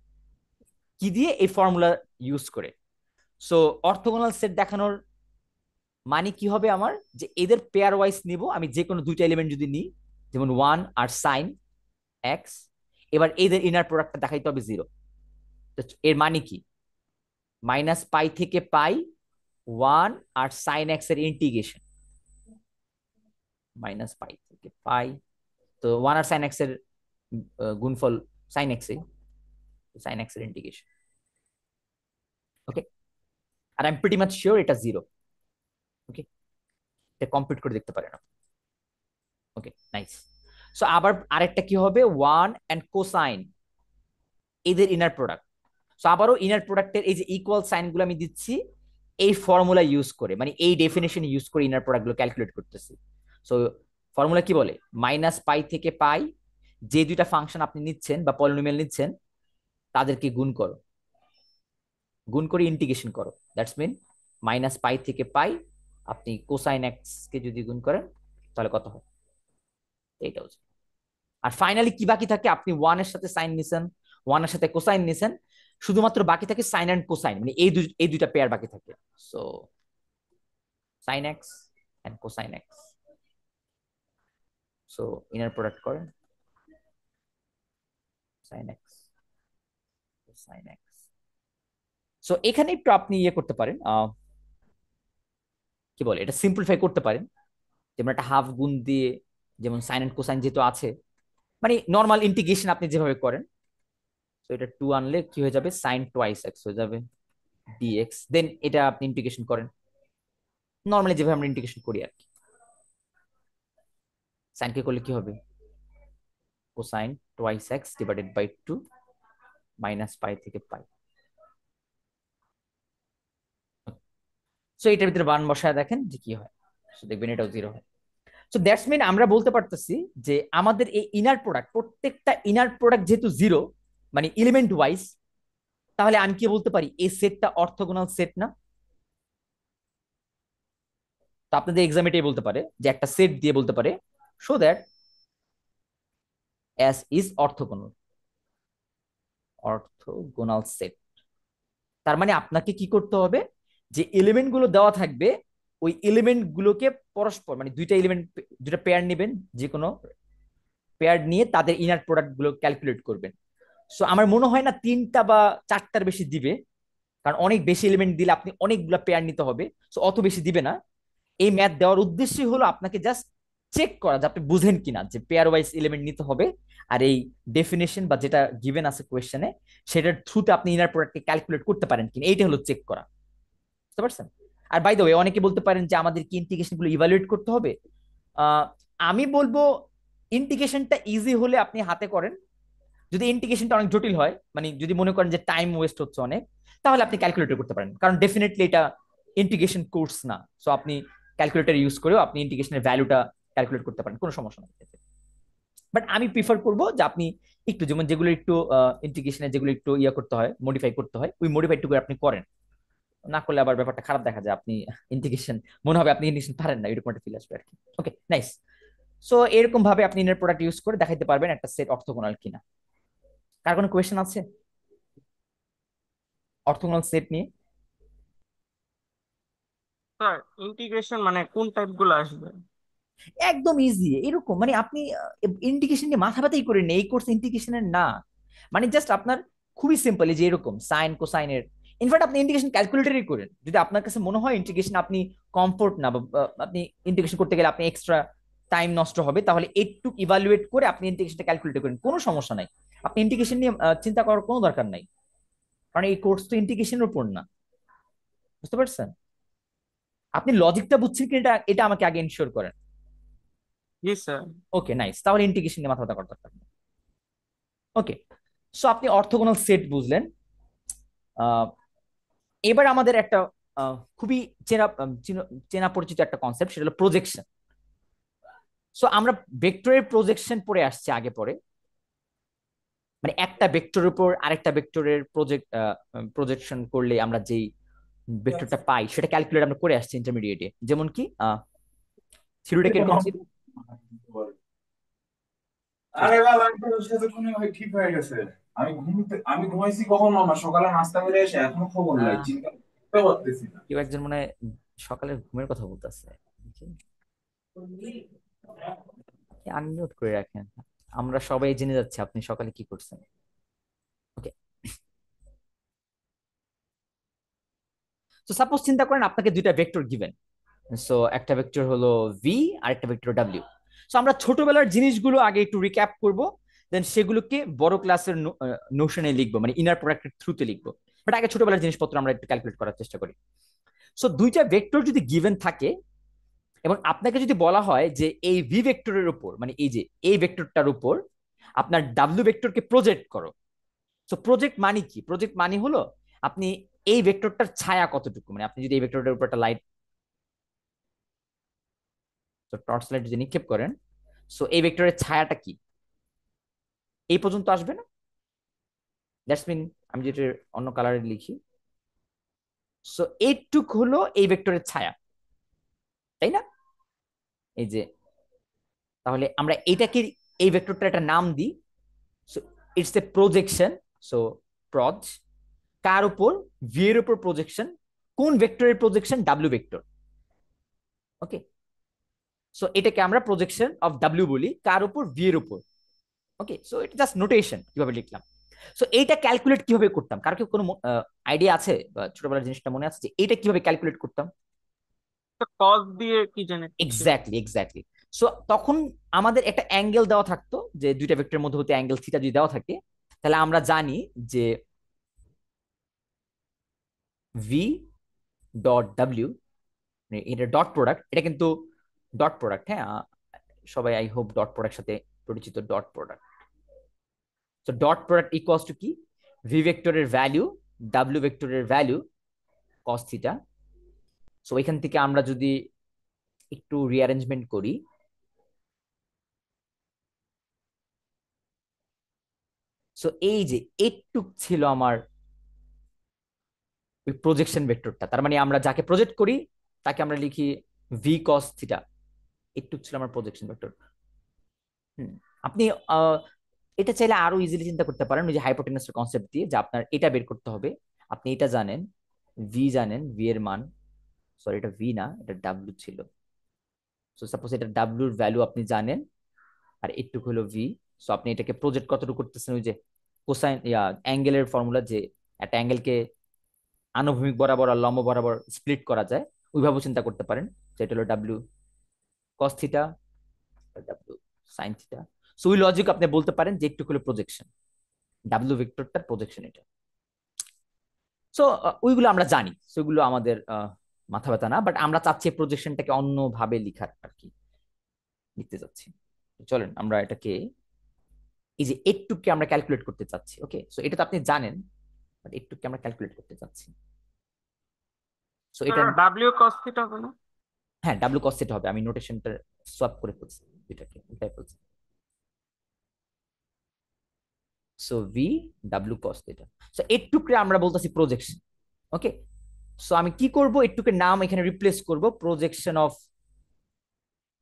কি দিয়ে, এই ফর্মুলা ইউজ করে। সো অর্থগোনাল সেট দেখানোর মানে কি হবে আমার, যে এদের পেয়ার ওয়াইজ নিব আমি, যে কোনো দুইটা এলিমেন্ট যদি নিই, যেমন 1 আর সাইন এক্স, এবার এদের ইনার প্রোডাক্টটা দেখাইতে হবে জিরো। এর মানে কি, -π থেকে পাই 1 আর sin x এর ইন্টিগ্রেশন, -π থেকে পাই, তো 1 আর sin x এর গুণফল sin x এর ইন্টিগ্রেশন। ওকে, আর I am pretty much sure এটা জিরো। ওকে, এটা কমপ্লিট করে দেখতে পারেন। ওকে, নাইস। সো আবার আরেকটা কি হবে, ওয়ান অ্যান্ড কোসাইন, এদের ইনার প্রোডাক্ট। সো আবারও ইনার প্রোডাক্টের এই যে ইকুয়াল সাইন গুলো আমি দিচ্ছি এই ফর্মুলা ইউজ করে, মানে এই ডেফিনেশন ইউজ করে ইনার প্রোডাক্ট গুলো ক্যালকুলেট করতেছি। সো ফর্মুলা কি বলে, মাইনাস পাই থেকে পাই, যে দুইটা ফাংশন আপনি নিচ্ছেন বা পলিনোমিয়াল নিচ্ছেন তাদেরকে গুণ করো, গুণ করে ইন্টিগ্রেশন করো। দ্যাটস মিন মাইনাস পাই থেকে পাই আপনি কোসাইন এক্স কে যদি গুণ করেন তাহলে কত হয়, এইটা হচ্ছে। আর ফাইনালি কি বাকি থাকে, আপনি ওয়ান এর সাথে সাইন নিছেন, ওয়ান এর সাথে কোসাইন নিছেন, শুধুমাত্র বাকি থাকে সাইন এন্ড কোসাইন, মানে এই দুইটা পেয়ার বাকি থাকে। So sine x and cosine x, so inner product করেন sine x cosine x. So এখানে একটু আপনি ইয়ে করতে পারেন, কি বলে এটা সিম্পলিফাই করতে পারেন, যেমন একটা হাফ গুণ দিয়ে, যেমন সাইন এন্ড কোসাইন যেহেতু আছে, মানে নর্মাল ইন্টিগ্রেশন আপনি যেভাবে করেন। তো এটা টু আনলে কি হয়ে যাবে, সাইন টোয়াইস এক্স হয়ে যাবে ডিএক্স, দেন এটা আপনি ইন্টিগ্রেশন করেন নর্মালি যেভাবে আমরা ইন্টিগ্রেশন করি আর কি। সাইন কে করলে কি হবে, cosine twice x divided by two, minus pi থেকে পাই। সো এটার ভিতরে বান বসায় দেখেন যে কি হয়, সো দেখবেন এটাও জিরো হয়। সো দ্যাটস মিন আমরা বলতে পারতেছি যে আমাদের এই ইনার প্রোডাক্ট, প্রত্যেকটা ইনার প্রোডাক্ট যেহেতু জিরো, মানে এলিমেন্ট ওয়াইজ, তাহলে আমি কি বলতে পারি এই সেটটা অর্থোগোনাল সেট না? তো আপনাদের এক্সাম এটাই বলতে পারে যে একটা সেট দিয়ে বলতে পারে show that S is orthogonal, orthogonal set. তার মানে আপনাকে কি করতে হবে, যে এলিমেন্ট গুলো দেওয়া থাকবে ওই এলিমেন্ট গুলোকে পরস্পর, মানে দুইটা এলিমেন্ট, দুইটা পেয়ার নেবেন, যে কোনো পেয়ার নিয়ে তাদের ইনার প্রোডাক্ট গুলো ক্যালকুলেট করবেন। সো আমার মনে হয় না তিনটা বা চারটার বেশি দিবে, কারণ অনেক বেশি এলিমেন্ট দিলে আপনি অনেকগুলো পেয়ার নিতে হবে, সো অত বেশি দিবে না। এই ম্যাথ দেওয়ার উদ্দেশ্যই হলো আপনাকে জাস্ট চেক করা যে আপনি বুঝেন কিনা যে পেয়ার ওয়াইজ এলিমেন্ট নিতে হবে, আর এই ডেফিনেশন বা যেটা গিভেন আছে কোয়েশ্চেনে সেটার থ্রুতে আপনি ইনার প্রোডাক্টকে ক্যালকুলেট করতে পারেন কিনা, এইটা হলো চেক করা। বুঝতে পারছেন? আর বাই দ্য ওয়ে অনেকে বলতে পারেন যে আমাদের কি ইন্টিগ্রেশন গুলো ইভালুয়েট করতে হবে। আহ, আমি বলবো ইন্টিগ্রেশনটা ইজি হলে আপনি হাতে করেন, যদি ইন্টিগ্রেশনটা অনেক জটিল হয়, মানে যদি মনে করেন যে টাইম ওয়েস্ট হচ্ছে অনেক, তাহলে আপনি ক্যালকুলেটর করতে পারেন, কারণ ডেফিনেটলি এটা ইন্টিগ্রেশন কোর্স না। সো আপনি ক্যালকুলেটর ইউজ করেও আপনি ইন্টিগ্রেশনের ভ্যালুটা ক্যালকুলেট করতে পারেন, কোনো সমস্যা নেই। বাট আমি প্রিফার করবো যে আপনি একটু, যেমন যেগুলো একটু ইন্টিগ্রেশনে যেগুলো একটু ইয়া করতে হয়, মডিফাই করতে হয়, ওই মডিফাই টুকু আপনি করেন, না করলে আবার ব্যাপারটা খারাপ দেখা যায়, আপনি ইন্টিগ্রেশন মনে হবে আপনি ইন্টিগ্রেশন পারেন না, এরকম একটা ফিল আসবে আর কি। ওকে, নাইস। সো এরকম ভাবে আপনি ইনার প্রোডাক্ট ইউজ করে দেখাইতে পারবেন একটা সেট অর্থোগোনাল কিনা। কার কোনো কোয়েশ্চেন আছে অর্থোগোনাল সেট নিয়ে? স্যার ইন্টিগ্রেশন মানে কোন টাইপ গুলো আসবে? একদম ইজি এরকম, মানে আপনি ইন্টিগ্রেশন নিয়ে মাথা ব্যথাই করেন এই কোর্স ইন্টিগ্রেশনের না, মানে জাস্ট আপনার খুবই সিম্পল, যে এরকম সাইন কোসাইনের, ইনফ্যাক্ট আপনি ইন্টিগ্রেশন ক্যালকুলেটরই করেন, যদি আপনার কাছে মনে হয় ইন্টিগ্রেশন আপনি কমফোর্ট না, বা আপনি ইন্টিগ্রেশন করতে গেলে আপনি এক্সট্রা টাইম নষ্ট হবে, তাহলে একটু ইভালুয়েট করে আপনি ইন্টিগ্রেশনটা ক্যালকুলেট করেন, কোনো সমস্যা নাই। আপনি ইন্টিগ্রেশন নিয়ে চিন্তা করার কোনো দরকার নাই, কারণ এই কোর্স তো ইন্টিগ্রেশনের উপর না। বুঝতে পারছেন? আপনি লজিকটা বুঝছেন কি, এটা এটা আমাকে আগে ইনশিওর করেন। জি স্যার। ওকে, নাইস, তাহলে ইন্টিগ্রেশন নিয়ে মাথা ব্যথা করার দরকার নেই। ওকে, সো আপনি অর্থোগোনাল সেট বুঝলেন। আহ, এবার আমাদের একটা খুবই চেনা চেনা পরিচিত একটা কনসেপ্ট, সেটা হলো প্রজেকশন। সো আমরা ভেক্টরের প্রজেকশন পড়ে আসছি আগে পরে, মানে একটা ভেক্টরের উপর আরেকটা ভেক্টরের প্রজেকশন করলে আমরা যেই ভেক্টরটা পাই সেটা ক্যালকুলেট আমরা করে আসছি ইন্টারমিডিয়েটে, যেমন কি থিওরিটা কিরকম ছিল? আরে বাবা, আমি তোর সাথে কোনো ঠিক হয়ে গেছে। আমি ঘুমাইছি কখন মামা? সকালে নাস্তা করে এসে এখনো খবর নাই, আহ, চিন্তা করতে পারতেছি না। কেউ একজন মানে সকালের ঘুমের কথা বলতেছে, আনমিউট করে রাখেন, আমরা সবাই জেনে যাচ্ছি আপনি সকালে কি করছেন। ওকে, তো সাপোজ চিন্তা করেন আপনাকে দুইটা ভেক্টর গিভেন, সো একটা ভেক্টর হলো ভি আর একটা ভেক্টর ডাব্লিউ। সো আমরা ছোটবেলার জিনিসগুলো আগে একটু রিক্যাপ করব, দেন সেগুলোকে বড় ক্লাসের নোশনে লিখবো, মানে ইনার প্রোডাক্টের থ্রুতে লিখবো। বাট আগে ছোটবেলার জিনিসপত্র আমরা একটু ক্যালকুলেট করার চেষ্টা করি। সো দুইটা ভেক্টর যদি গিভেন থাকে এবং আপনাকে যদি বলা হয় যে এই ভি ভেক্টরের উপর, মানে এই যে এই ভেক্টরটার উপর আপনার ডাব্লিউ ভেক্টরকে প্রজেক্ট করো। সো প্রজেক্ট মানে কি? প্রজেক্ট মানে হলো আপনি এই ভেক্টরটার ছায়া কতটুকু, মানে আপনি যদি এই ভেক্টরটার উপর একটা লাইট, তো টর্চ লাইট যদি নিক্ষেপ করেন, সো এই ভেক্টরের ছায়াটা কি এই পর্যন্ত আসবে না? দ্যাটস মিন আমি যেটা অন্য কালারে লিখি, সো এইটুক হলো এই ভেক্টরের ছায়া, তাই না? এই যে, তাহলে আমরা এটাকে, এই ভেক্টরটা একটা নাম দিই। So it's a projection. So প্রজ কার উপর? ভি এর উপর প্রজেকশন। কোন ভেক্টরের প্রজেকশন? W vector. ওকে, সো এটাকে আমরা প্রজেকশন অফ ডাব্লিউ বলি, কার উপর? ভি এর উপর। ওকে, সো এটা জাস্ট নোটেশন কিভাবে লিখলাম। সো এইটা ক্যালকুলেট কিভাবে করতাম? কার কি কোনো আইডিয়া আছে বা ছোটবেলার জিনিসটা মনে আছে যে এটা কিভাবে ক্যালকুলেট করতাম? কজ দিয়ে কি জানি একটা ছিল। Exactly, exactly. সো তখন আমাদের একটা অ্যাঙ্গেল দেওয়া থাকতো, যে দুইটা ভেক্টরের মধ্যে হতে অ্যাঙ্গেল থিটা যদি দেওয়া থাকে, তাহলে আমরা জানি যে ভি ডট ডাব্লিউ, এটা ডট প্রোডাক্ট, এটা কিন্তু ডট প্রোডাক্ট। হ্যাঁ, সবাই আই হোপ ডট প্রোডাক্ট সাথে পরিচিত। ডট প্রোডাক্ট, তো ডট প্রোডাক্ট ইকুয়ালস টু কি? ভি ভেক্টরের ভ্যালু ডাব্লিউ ভেক্টরের ভ্যালু কস থিটা। সো এখান থেকে আমরা যদি একটু রিঅ্যারেঞ্জমেন্ট করি, সো এই যে এইটুক ছিল আমার ওই প্রজেকশন ভেক্টরটা, তার মানে আমরা যাকে প্রজেক্ট করি তাকে আমরা লিখি ভি কস থিটা। এইটুক ছিল আমার প্রজেকশন ভেক্টর। আপনি এটা চাইলে আরো ইজিলি চিন্তা করতে পারেন, ওই যে হাইপোটেনাসের কনসেপ্ট দিয়ে, যে আপনার এটা বের করতে হবে। আপনি এটা জানেন, ভি জানেন, ভি এর মান, সরি এটা ভি না, এটা ডাব্লিউ ছিল। সো সাপোজ এটা ডাব্লিউর ভ্যালু আপনি জানেন, আর এইটুকু হলো ভি। সো আপনি এটাকে প্রজেক্ট কতটুকু করতেছেন, ওই যে কোসাইন অ্যাঙ্গেলের ফর্মুলা, যে একটা অ্যাঙ্গেলকে আনুভূমিক বরাবর আর লম্ব বরাবর স্প্লিট করা যায়, ওইভাবে চিন্তা করতে পারেন। সেটা হলো W cos theta, W sine theta. So ওই লজিক আপনি বলতে পারেন যে একটু হলো প্রজেকশন, ডাব্লিউ ভেক্টরটার প্রজেকশন এটা। সো ওইগুলো আমরা জানি, সেগুলো আমাদের মাথা ব্যথা না, বাট আমরা চাচ্ছি প্রজেকশনটাকে অন্যভাবে লিখার আর কি, লিখতে চাচ্ছি। চলেন আমরা এটাকে, এই যে এইটুককে আমরা ক্যালকুলেট করতে চাচ্ছি। ওকে, সো এটা তো আপনি জানেন, বাট এইটুককে আমরা ক্যালকুলেট করতে চাচ্ছি। সো এটা, ডাব্লিউ কস থিটা হলো। হ্যাঁ ডাব্লিউ কস থিটা হবে। আমি নোটেশনটা সোয়াপ করে ফেলছি, এটাকে উল্টাই ফেলছি। So V W cos theta. So এইটুকরে আমরা বলতেছি প্রজেকশন। ওকে, সো আমি কি করব? এইটুকের নাম এখানে রিপ্লেস করব প্রজেকশন অফ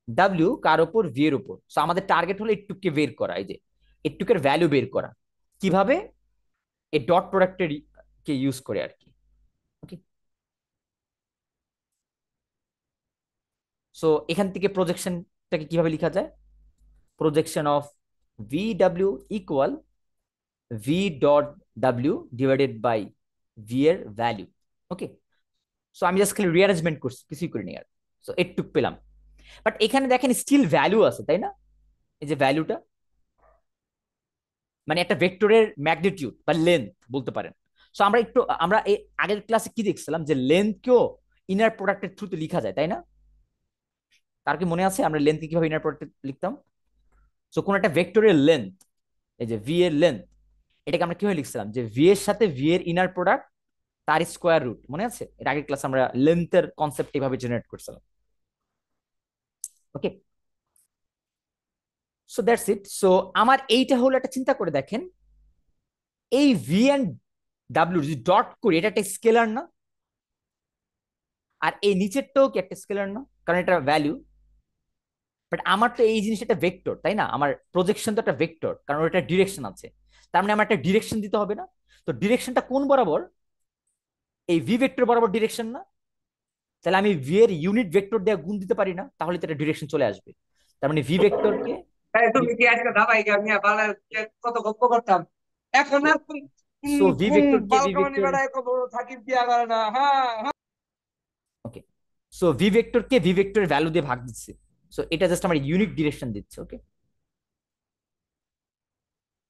ডাব্লিউ কার উপর? ভি এর উপর। সো আমাদের টার্গেট হলো এইটুককে বের করা, এই যে এইটুকের ভ্যালু বের করা। কিভাবে? এই ডট প্রোডাক্টের কে ইউজ করে আর কি। ওকে, সো এখান থেকে প্রজেকশনটাকে কিভাবে লেখা যায়? Projection of V W equal V dot W divided by V এর ভ্যালু। ওকে, সো আমি জাস্ট খালি রিঅ্যারেঞ্জমেন্ট করছি, কিছুই করিনি আর। সো এইটুক পেলাম, বাট এখানে দেখেন স্টিল ভ্যালু আছে, তাই না? এই যে ভ্যালুটা, মানে একটা ভেক্টরের ম্যাগনিটিউড বা লেন্থ বলতে পারেন। সো আমরা এই আগের ক্লাসে কি দেখছিলাম, যে লেন্থকেও ইনার প্রোডাক্টের থ্রুতে লেখা যায়, তাই না? তার কি মনে আছে আমরা লেন্থকে কিভাবে ইনার প্রোডাক্টে লিখতাম? সো কোন একটা ভেক্টরের লেন্থ, এই যে ভি এর লেন্থ, এটাকে আমরা কিভাবে লিখছিলাম? যে ভি এর সাথে ভি এর ইনার প্রোডাক্ট তার স্কোয়ার রুট। মনে আছে? এর আগের ক্লাসে আমরা লেন্থের কনসেপ্ট এভাবে জেনারেট করছিলাম। ওকে, সো দ্যাটস ইট। সো আমার এইটা হলো, একটা চিন্তা করে দেখেন, এই ভি এন্ড ডাব্লিউ যদি ডট করি, এটা একটা স্কেলার না? আর এই নিচেরটাও কি একটা স্কেলার না? কারণ এটা ভ্যালু। বাট আমার তো এই জিনিসটা একটা ভেক্টর, তাই না? আমার প্রজেকশন তো একটা ভেক্টর, কারণ ওটা ডিরেকশন আছে। তার মানে আমার একটা ডিরেকশন দিতে হবে না? তো ডিরেকশনটা কোন বরাবর? এই ভি ভেক্টর বরাবর ডিরেকশন না? তাহলে আমি ভি এর ইউনিট ভেক্টর দিয়ে গুণ দিতে পারি না? তাহলে তো একটা ডিরেকশন চলে আসবে। তার মানে ভি ভেক্টরকে, এই তুমি কি আজকে ধাবাইকা মিয়া বালা কত গপ্প করতাম এখন আর সো ভি ভেক্টরকে ভি বালকামানি ভেক্টর, বেড়ায় কত থাকিব দিয়া করে না হ্যাঁ হ্যাঁ। ওকে, সো ভি ভেক্টরকে ভি ভেক্টরের ভ্যালু দিয়ে ভাগ দিচ্ছে। সো এটা জাস্ট আমার ইউনিট ডিরেকশন দিচ্ছে। ওকে,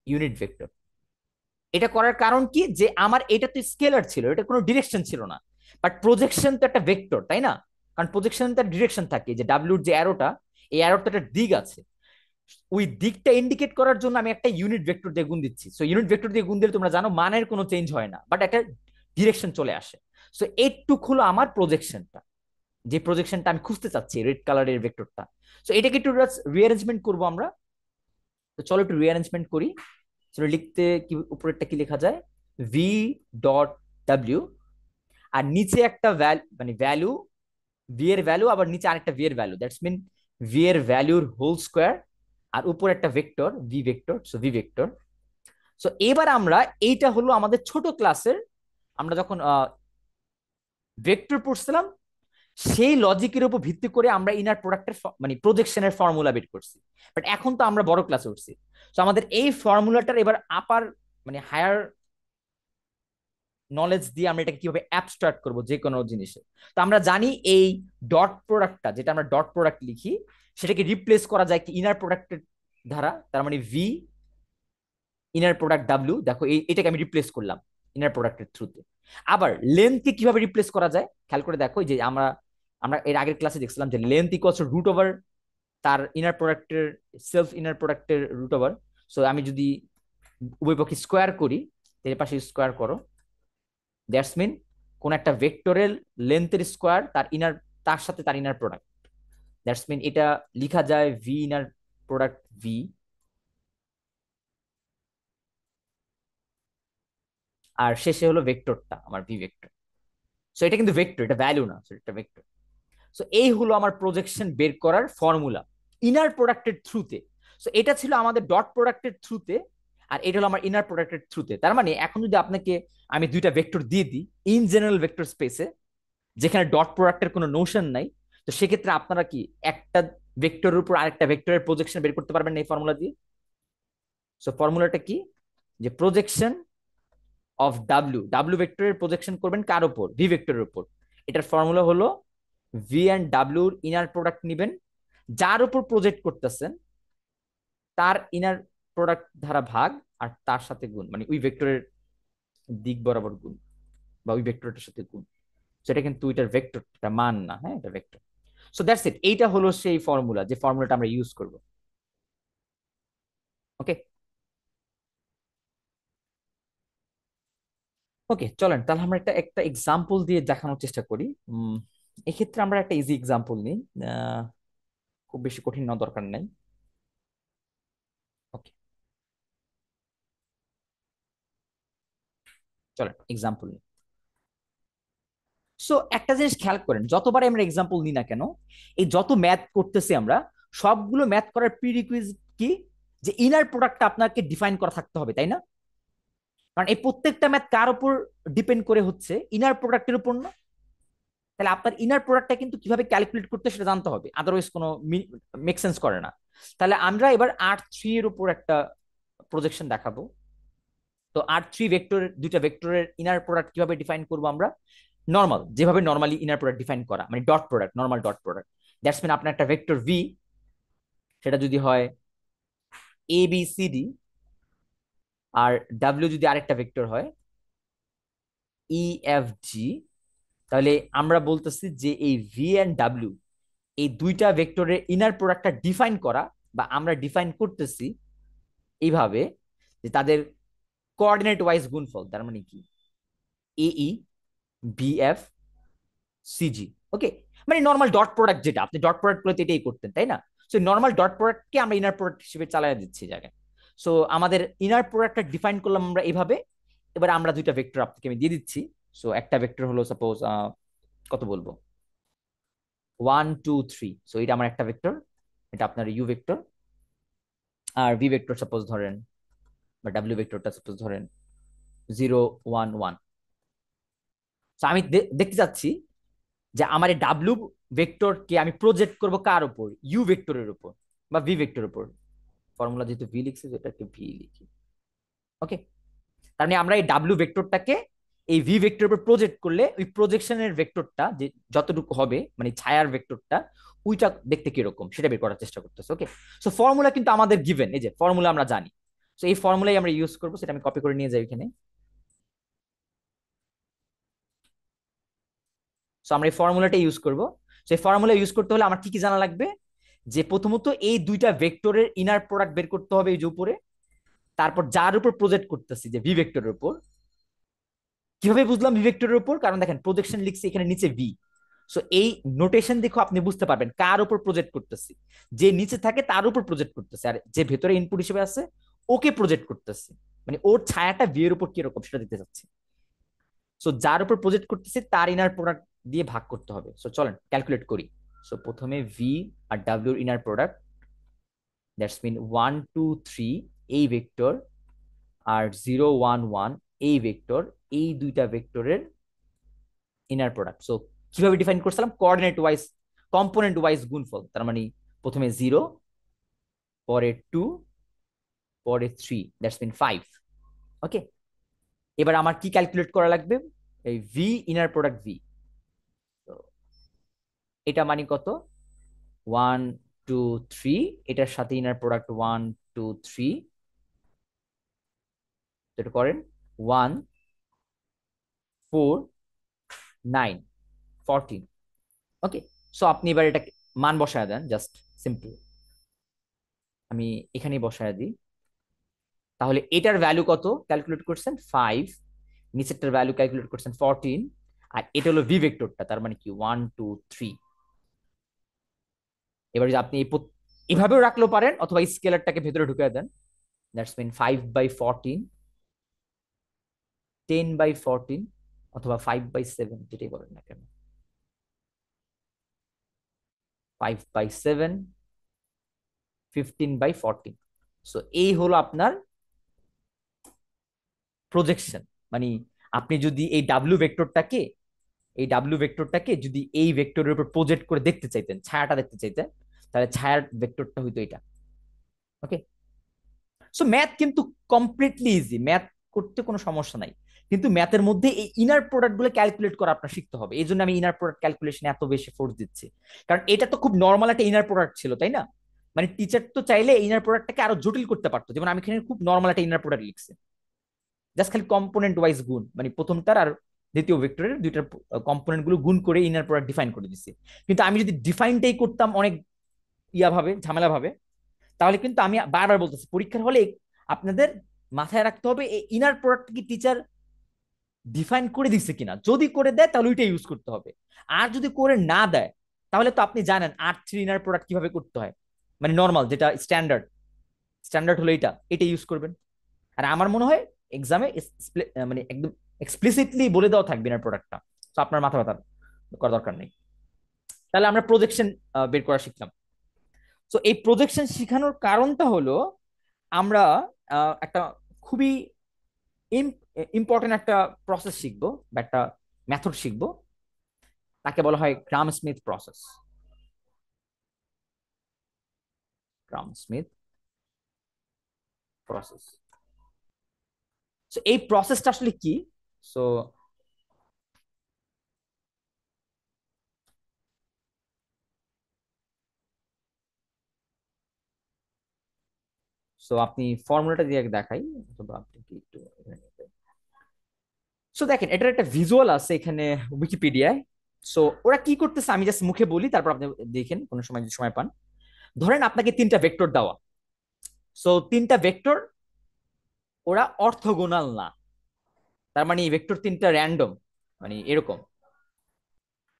ইউনিট ভেক্টর। এটা করার কারণ কি? যে আমার এটা তো স্কেলার ছিল, এটা কোনো ডিরেকশন ছিল না, বাট প্রজেকশন তো একটা ভেক্টর, তাই না? কারণ প্রজেকশন তার ডিরেকশন থাকে, যে ডাব্লিউর যে অ্যারোটা, এই অ্যারোটা একটা দিক আছে, ওই দিকটা ইন্ডিকেট করার জন্য আমি একটা ইউনিট ভেক্টর দিয়ে গুণ দিচ্ছি। সো ইউনিট ভেক্টর দিয়ে গুণ দিলে তোমরা জানো মানের কোনো চেঞ্জ হয় না, বাট একটা ডিরেকশন চলে আসে। সো এইটুক হলো আমার প্রজেকশনটা, যে প্রজেকশনটা আমি খুঁজতে চাচ্ছি, রেড কালারের ভেক্টরটা। সো এটাকে একটু রিঅ্যারেঞ্জমেন্ট করবো আমরা। তো চলো একটু রিঅ্যারেঞ্জমেন্ট করি। চলো লিখতে কি, উপরেরটা কি লেখা যায়, ভি ডট ডাব্লিউ, আর নিচে একটা মানে ভ্যালু, ভি এর ভ্যালু, আবার নিচে আরেকটা ভি এর ভ্যালু, দ্যাটস মিন ভি এর ভ্যালুর হোল স্কোয়ার, আর উপরে একটা vector v vector, so V vector. So এবার আমরা, এইটা হলো আমাদের ছোট ক্লাসের, আমরা যখন ভেক্টর পড়ছিলাম সেই লজিকের উপর ভিত্তি করে আমরা ইনার প্রোডাক্টের মানে প্রজেকশনের ফর্মুলা বের করছি। বাট এখন তো আমরা বড় ক্লাসে উঠছি, তো আমাদের এই ফর্মুলাটার এবার আপার মানে হায়ার নলেজ দিয়ে আমরা এটাকে কিভাবে অ্যাবস্ট্রাক্ট করবো যে কোনো জিনিসে। তো আমরা জানি এই ডট প্রোডাক্টটা, যেটা আমরা ডট প্রোডাক্ট লিখি, সেটাকে রিপ্লেস করা যায় কি ইনার প্রোডাক্টের দ্বারা, তার মানে ভি ইনার প্রোডাক্ট ডাব্লিউ। দেখো এটাকে আমি রিপ্লেস করলাম ইনার প্রোডাক্টের থ্রুতে। আবার লেন্থকে কিভাবে রিপ্লেস করা যায় খেয়াল করে দেখো, যে আমরা আমরা এর আগের ক্লাসে দেখছিলাম যে লেন্থ ইকুয়ালস রুট ওভার তার ইনার প্রোডাক্টের, সেলফ ইনার প্রোডাক্টের রুট ওভার। সো আমি যদি উভয় পক্ষে স্কোয়ার করি, এর পাশে স্কোয়ার করো, দ্যাটস মিন কোন একটা ভেক্টরের লেন্থের স্কোয়ার তার ইনার, তার সাথে তার ইনার প্রোডাক্ট, দ্যাটস মিন এটা লিখা যায় ভি ইনার প্রোডাক্ট ভি, আর শেষে হলো ভেক্টরটা আমার ভি ভেক্টর। সো এটা কিন্তু ভেক্টর, এটা ভ্যালু না, সো এটা ভেক্টর। সো এই হলো আমার প্রজেকশন বের করার ফর্মুলা ইনার প্রোডাক্টের থ্রুতে। সো এটা ছিল আমাদের ডট প্রোডাক্টের থ্রুতে, আর এটা হলো আমার ইনার প্রোডাক্টের থ্রুতে। তার মানে এখন যদি আপনাকে আমি দুইটা ভেক্টর দিয়ে দিই ইন জেনারেল ভেক্টর স্পেসে, যেখানে ডট প্রোডাক্টের কোনো নোশন নাই, তো সেক্ষেত্রে আপনারা কি একটা ভেক্টরের উপর আরেকটা ভেক্টরের প্রজেকশন বের করতে পারবেন না এই ফর্মুলা দিয়ে? সো ফর্মুলাটা কি, যে প্রজেকশন অফ ডাব্লিউ, ডাব্লিউ ভেক্টরের প্রজেকশন করবেন কার উপর, ভি ভেক্টরের উপর। এটার ফর্মুলা হলো ভি অ্যান্ড ডাব্লিউর ইনার প্রোডাক্ট নিবেন, যার উপর প্রজেক্ট করতেছেন তার ইনার প্রোডাক্ট ধারা ভাগ, আর তার সাথে গুণ, মানে ওই ভেক্টরের দিক বরাবর গুণ, বা ওই ভেক্টরটার সাথে গুণ। সেটা কিন্তু এটার ভেক্টর, এটা মান না, হ্যাঁ এটা ভেক্টর। সো দ্যাটস ইট, এইটা হলো সেই ফর্মুলা, যে ফর্মুলাটা আমরা ইউজ করব। ওকে ওকে, চলেন তাহলে আমরা একটা একটা এক্সাম্পল দিয়ে দেখানোর চেষ্টা করি। এক্ষেত্রে আমরা একটা ইজি এক্সাম্পল নিই, আহ, খুব বেশি কঠিন না, দরকার নাই। ওকে, চলেন এক্সাম্পল নিই। সো একটা জিনিস খেয়াল করেন, যতবার আমরা এক্সাম্পল নিই না কেন, এই যত ম্যাথ করতেছি আমরা, সবগুলো ম্যাথ করার প্রিরিকুইজিট কি, যে ইনার প্রোডাক্টটা আপনাকে ডিফাইন করা থাকতে হবে, তাই না? কারণ এই প্রত্যেকটা ম্যাথ কার উপর ডিপেন্ড করে হচ্ছে, ইনার প্রোডাক্টের উপর না? তাহলে আপনার ইনার প্রোডাক্টটা কিন্তু কিভাবে ক্যালকুলেট করতে সেটা জানতে হবে, আদারওয়াইজ কোনো মেক সেন্স করে না। তাহলে আমরা এবার R3 এর উপর একটা প্রজেকশন দেখাবো। তো R3 ভেক্টরের, দুইটা ভেক্টরের ইনার প্রোডাক্ট কিভাবে ডিফাইন করবো আমরা, নর্মাল যেভাবে নর্মালি ইনার প্রোডাক্ট ডিফাইন করা, মানে dot product, normal dot product. That's mean আপনার একটা ভেক্টর ভি, সেটা যদি হয় এ বি সি ডি, আর ডাব্লিউ যদি আরেকটা ভেক্টর হয় ই এফ জি, তাহলে আমরা বলতেছি যে এই ভি এন্ড ডাব্লিউ, এই দুইটা ভেক্টরের ইনার প্রোডাক্টটা ডিফাইন করা, বা আমরা ডিফাইন করতেছি এইভাবে, যে তাদের কোঅর্ডিনেট ওয়াইজ গুণফল, তার মানে কি এই বিএফ সিজি। ওকে, মানে নর্মাল ডট প্রোডাক্ট, যেটা আপনি ডট প্রোডাক্ট গুলোতে এটাই করতেন, তাই না? সো নর্মাল ডট প্রোডাক্টকে আমরা ইনার প্রোডাক্ট হিসেবে চালাই দিচ্ছি জায়গায়। সো আমাদের ইনার প্রোডাক্টটা ডিফাইন করলাম আমরা এইভাবে। এবার আমরা দুইটা ভেক্টর আপনাকে আমি দিয়ে দিচ্ছি। সো একটা ভেক্টর হলো সাপোজ কত বলবো, 1 2 3। সো এটা আমার একটা ভেক্টর, এটা আপনার ইউ ভেক্টর, আর ভি ভেক্টর সাপোজ ধরেন, বা ডাব্লিউ ভেক্টরটা সাপোজ ধরেন 0 1 1। সো আমি দেখতে চাচ্ছি যে আমার এই ডাব্লিউ ভেক্টরকে আমি প্রজেক্ট করব কার উপর, ইউ ভেক্টরের উপর বা ভি ভেক্টরের উপর। ফর্মুলা যেহেতু ভি লিখছি, এটাকে ভি লিখি। ওকে, তার মানে আমরা এই ডাব্লিউ ভেক্টরটাকে এই ভি ভেক্টরের উপর প্রজেক্ট করলে ওই প্রজেকশনের ভেক্টরটা যে যতটুকু হবে, মানে ছায়ার ভেক্টরটা, ওইটা দেখতে কিরকম সেটা বের করার চেষ্টা করতেছে। ওকে, সো ফর্মুলা কিন্তু আমাদের গিভেন, এই যে ফর্মুলা আমরা জানি। সো এই ফর্মুলাই আমরা ইউজ করবো, সেটা আমি কপি করে নিয়ে যাই এখানে। আমরা এই ফর্মুলাটা ইউজ করব। সেই ফর্মুলা ইউজ করতে হলে আমার কি কি জানা লাগবে, যে প্রথমত এই দুইটা ভেক্টরের ইনার প্রোডাক্ট বের করতে হবে এই যে উপরে, তারপর যার উপর প্রজেক্ট করতেছি যে ভি ভেক্টরের উপর। কিভাবে বুঝলাম ভি ভেক্টরের উপর, কারণ দেখেন প্রজেকশন লিখছি এখানে নিচে ভি, সো এই নোটেশন দেখো আপনি বুঝতে পারবেন কার উপর প্রজেক্ট করতেছি, যে নিচে থাকে তার উপর প্রজেক্ট করতেছে, আর যে ভেতরে ইনপুট হিসেবে আছে ওকে প্রজেক্ট করতেছি, মানে ওর ছায়াটা ভি এর উপর কিরকম সেটা দিতে চাচ্ছি। সো যার উপর প্রজেক্ট করতেছে তার ইনার প্রোডাক্ট দিয়ে ভাগ করতে হবে। সো চলেন ক্যালকুলেট করি। সো প্রথমে ভি আর ডাব্লিউর ইনার প্রোডাক্ট, দ্যাটস মিন 1 2 3 এই ভেক্টর, আর 0 1 1 এই ভেক্টর, এই দুইটা ভেক্টরের ইনার প্রোডাক্ট। সো কিভাবে ডিফাইন করছিলাম, কোঅর্ডিনেট ওয়াইজ কম্পোনেন্ট ওয়াইজ গুণফল, তার মানে প্রথমে 0, পরে 2, পরে 3, দ্যাটস মিন 5। ওকে, এবার আমার কি ক্যালকুলেট করা লাগবে, এই ভি ইনার প্রোডাক্ট ভি, এটা মানে কত 1 2 3, এটার সাথে ইনার প্রোডাক্ট 1 2 3, এটা করেন 1 4 9 14। ওকে, সো আপনি এবার এটা মান বসায় দেন, জাস্ট সিম্পল আমি এখানেই বসায় দিই। তাহলে এটার ভ্যালু কত ক্যালকুলেট করছেন 5, নিচেরটার ভ্যালু ক্যালকুলেট করছেন 14, আর এটা হলো ভি ভেক্টরটা, তার মানে কি 1 2 3। এবার যদি আপনি এভাবেও রাখলেও পারেন, অথবা স্কেলারটাকে ভেতরে ঢুকিয়ে দেন, দ্যাটস মিন 5/14, 10/14, অথবা 5/7, যেটাই বলেন না কেন, 5/7, 15/14। সো এই হলো আপনার প্রজেকশন। মানে আপনি যদি এই ডাব্লিউ ভেক্টরটাকে যদি এই ভেক্টরের উপর প্রজেক্ট করে দেখতে চাইতেন, ছায়াটা দেখতে চাইতেন, তাহলে ছায়ার ভেক্টরটা হইতো এটা। ওকে, সো ম্যাথ কিন্তু কমপ্লিটলি ইজি, ম্যাথ করতে কোনো সমস্যা নাই, কিন্তু ম্যাথের মধ্যে এই ইনার প্রোডাক্ট গুলো ক্যালকুলেট করা আপনার শিখতে হবে। এই জন্য আমি ইনার প্রোডাক্ট ক্যালকুলেশনে এত বেশি ফোর্স দিচ্ছি, কারণ এটা তো খুব নর্মাল একটা ইনার প্রোডাক্ট ছিল, তাই না? মানে টিচার তো চাইলে ইনার প্রোডাক্টটাকে আরো জটিল করতে পারতো, যেমন আমি এখানে খুব নর্মাল একটা ইনার প্রোডাক্ট লিখছি, জাস্ট খালি কম্পোনেন্ট ওয়াইজ গুণ, মানে প্রথমটার আর দ্বিতীয় ভেক্টরের দুইটার কম্পোনেন্ট গুলো গুণ করে ইনার প্রোডাক্ট ডিফাইন করে দিচ্ছি। কিন্তু আমি যদি ডিফাইনটাই করতাম অনেক ভাবে ঝামেলা ভাবে, তাহলে কিন্তু আমি বারবার বলতেছি পরীক্ষার হলে আপনাদের মাথায় রাখতে হবে এই ইনার প্রোডাক্ট কি টিচার ডিফাইন করে দিচ্ছে কিনা, যদি করে দেয় তাহলে ওইটা ইউজ করতে হবে, আর যদি করে না দেয় তাহলে তো আপনি জানেন R3 ইনার প্রোডাক্ট কিভাবে করতে হয়, মানে নর্মাল যেটা স্ট্যান্ডার্ড, স্ট্যান্ডার্ড হলো এটা ইউজ করবেন। আর আমার মনে হয় এক্সামে মানে একদম এক্সপ্লিসিটলি বলে দেওয়া থাকবে ইনার প্রোডাক্টটা, তো আপনার মাথা ব্যথা করার দরকার নেই। তাহলে আমরা প্রজেকশন বের করা শিখলাম। তো এই প্রজেকশন শেখানোর কারণটা হলো আমরা একটা খুবই ইম্পর্টেন্ট একটা প্রসেস শিখবো বা একটা মেথড শিখবো, তাকে বলা হয় গ্রাম স্মিথ প্রসেস। গ্রাম স্মিথ প্রসেস, সো এই প্রসেসটা আসলে কি? সো সো আপনি ফর্মুলাটা দিয়ে দেখাই, অথবা আপনি কি একটু সো দেখেন এটার একটা ভিজুয়াল আছে এখানে উইকিপিডিয়ায়। সো ওরা কি করতেছে আমি জাস্ট মুখে বলি, তারপর আপনি দেখেন কোনো সময় যদি সময় পান। ধরেন আপনাকে 3টা ভেক্টর দেওয়া, সো 3টা ভেক্টর ওরা অর্থগোনাল না, তার মানে এই ভেক্টর 3টা র্যান্ডম, মানে এরকম,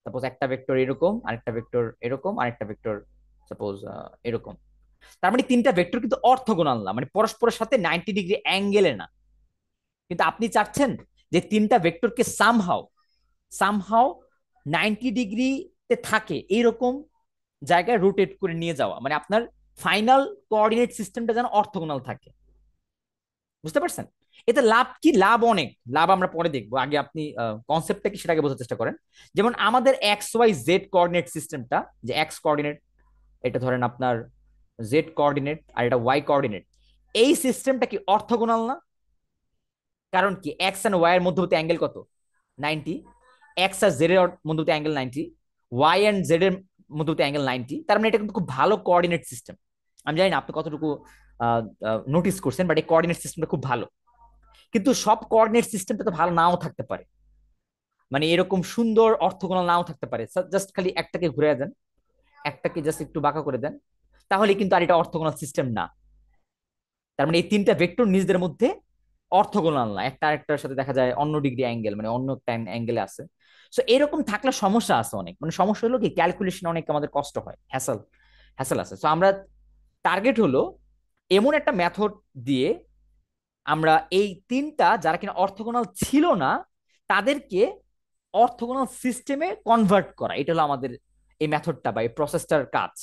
সাপোজ একটা ভেক্টর এরকম, আরেকটা ভেক্টর এরকম, আরেকটা ভেক্টর সাপোজ এরকম। তার মানে 3টা ভেক্টর কিন্তু অর্থগোনাল না, মানে পরস্পরের সাথে 90 ডিগ্রি অ্যাঙ্গেলে না। কিন্তু আপনি চাচ্ছেন যে 3টা ভেক্টরকে সামহাও সামহাও 90 ডিগ্রিতে থাকে এইরকম জায়গায় রোটেট করে নিয়ে যাওয়া, মানে আপনার ফাইনাল কোঅর্ডিনেট সিস্টেমটা যেন অর্থগোনাল থাকে। বুঝতে পারছেন? এতে লাভ কি? লাভ অনেক, লাভ আমরা পরে দেখবো, আগে আপনি কনসেপ্টটা কি সেটাকে বোঝার চেষ্টা করেন। যেমন আমাদের এক্স ওয়াই জেড কোঅর্ডিনেট সিস্টেমটা, যে এক্স কোঅর্ডিনেট এটা ধরেন আপনার জেড কোঅর্ডিনেট, আর এটা ওয়াই কোঅর্ডিনেট, এই সিস্টেমটা কি অর্থগোনাল না? কারণ কি এক্স এন্ড ওয়াই এর মধ্যবর্তী অ্যাঙ্গেল কত 90, এক্স আর জেড এর মধ্যবর্তী অ্যাঙ্গেল 90, ওয়াই এন্ড জেড এর মধ্যবর্তী অ্যাঙ্গেল 90। তার মানে এটা কিন্তু খুব ভালো কোঅর্ডিনেট সিস্টেম। আমি জানি না আপনি কতটুকু নোটিস করছেন, বাট এই কোঅর্ডিনেট সিস্টেমটা খুব ভালো। কিন্তু সব কোঅর্ডিনেট সিস্টেমটা তো ভালো নাও থাকতে পারে। মানে এরকম সুন্দর অর্থগোনাল নাও থাকতে পারে, জাস্ট খালি একটাকে ঘুরে দেন, একটাকে জাস্ট একটু বাঁকা করে দেন, তাহলে কিন্তু আর এটা অর্থগোনাল সিস্টেম না। তার মানে এই তিনটা ভেক্টর নিজেদের মধ্যে অর্থগোনাল না, একটা আরেকটার সাথে দেখা যায় অন্য ডিগ্রি অ্যাঙ্গেল, মানে অন্য একটা অ্যাঙ্গেলে আছে। সো এরকম থাকলে সমস্যা আছে অনেক, মানে সমস্যা হলো কি ক্যালকুলেশন অনেক আমাদের কষ্ট হয়, হ্যাসেল হ্যাসেল আছে। সো আমরা টার্গেট হলো এমন একটা মেথড দিয়ে আমরা এই তিনটা যারা কিনা অর্থগোনাল ছিল না তাদেরকে অর্থগোনাল সিস্টেমে কনভার্ট করা, এটা হলো আমাদের এই মেথডটা বা এই প্রসেসটার কাজ।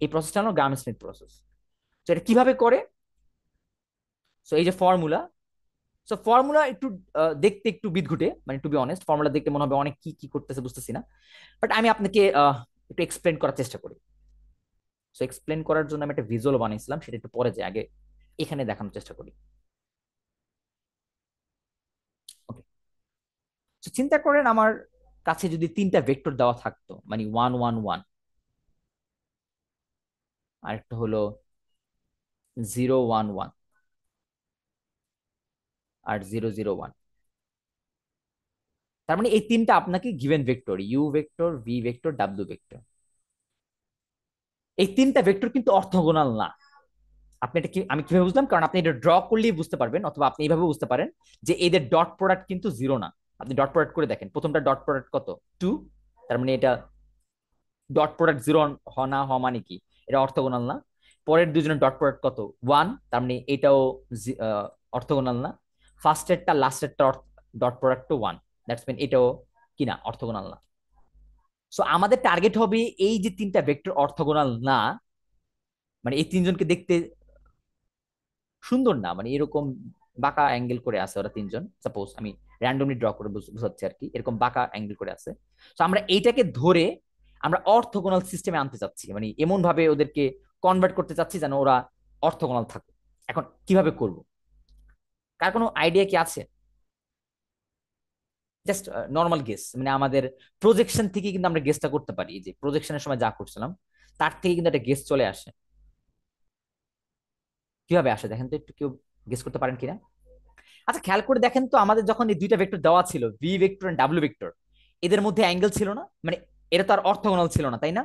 এই প্রসেসটা হলো গ্রাম স্মিথ প্রসেস। তো এটা কিভাবে করে? সো এই যে ফর্মুলা, সো ফর্মুলা একটু দেখতে একটু বিদঘুটে, মানে টু বি অনেস্ট ফর্মুলা দেখতে মনে হবে অনেক কি কি করতেছে বুঝতেছি না, বাট আমি আপনাকে একটু এক্সপ্লেন করার চেষ্টা করি। সো এক্সপ্লেন করার জন্য আমি একটা ভিজুয়াল বানিয়েছিলাম, সেটা একটু পরে যে আগে এখানে দেখানোর চেষ্টা করি। ওকে, তো চিন্তা করেন আমার কাছে যদি তিনটা ভেক্টর দেওয়া থাকতো, মানে 1 1 1, আর একটা হলো 0 1 1, আর 0 0 1। তার মানে এই তিনটা আপনাকে given vector, u vector, v vector, ডাব্লিউ ভেক্টর। এই তিনটা ভেক্টর কিন্তু অর্থগোনাল না। আপনি এটা কি, আমি কিভাবে বুঝলাম, কারণ আপনি এটা ড্র করলেই বুঝতে পারবেন, অথবা আপনি এইভাবে বুঝতে পারেন যে এদের ডট প্রোডাক্ট কিন্তু জিরো না। আপনি ডট প্রোডাক্ট করে দেখেন, প্রথমটা ডট প্রোডাক্ট কত, 2, তার মানে এটা ডট প্রোডাক্ট জিরো না হওয়া মানে কি, এটা অর্থগোনাল না। পরের দুজনের ডট প্রোডাক্ট কত, 1, তার মানে এটাও অর্থগোনাল না। ফার্স্টেরটা লাস্টেরটা dot product two 1, that's mean এটাও কি না, অর্থগোনাল না। সো আমাদের টার্গেট হবে এই যে তিনটা ভেক্টর অর্থগোনাল না, মানে এই তিনজনকে দেখতে সুন্দর না, মানে এরকম বাঁকা অ্যাঙ্গেল করে আছে ওরা তিনজন, সাপোজ আমি র্যান্ডমলি ড্র করে বুঝাচ্ছি আর কি, এরকম বাঁকা অ্যাঙ্গেল করে আছে। তো আমরা এইটাকে ধরে আমরা অর্থগোনাল সিস্টেমে আনতে চাচ্ছি, মানে এমন ভাবে ওদেরকে কনভার্ট করতে চাচ্ছি যেন ওরা অর্থগোনাল থাকে। এখন কিভাবে করব, কার কোনো আইডিয়া কি আছে? জাস্ট নর্মাল গেস, মানে আমাদের প্রজেকশন থেকে কিন্তু আমরা গেসটা করতে পারি, যে প্রজেকশনের সময় যা করছিলাম তার থেকে কিন্তু একটা গেস চলে আসে। কিভাবে আসে দেখেন তো, একটু কেউ গেস করতে পারেন কিনা? আচ্ছা খেয়াল করে দেখেন তো, আমাদের যখন এই দুইটা ভেক্টর দেওয়া ছিল, ভি ভেক্টর এন্ড ডাব্লিউ ভেক্টর, এদের মধ্যে অ্যাঙ্গেল ছিল না, মানে এটা তো আর অর্থগোনাল ছিল না, তাই না?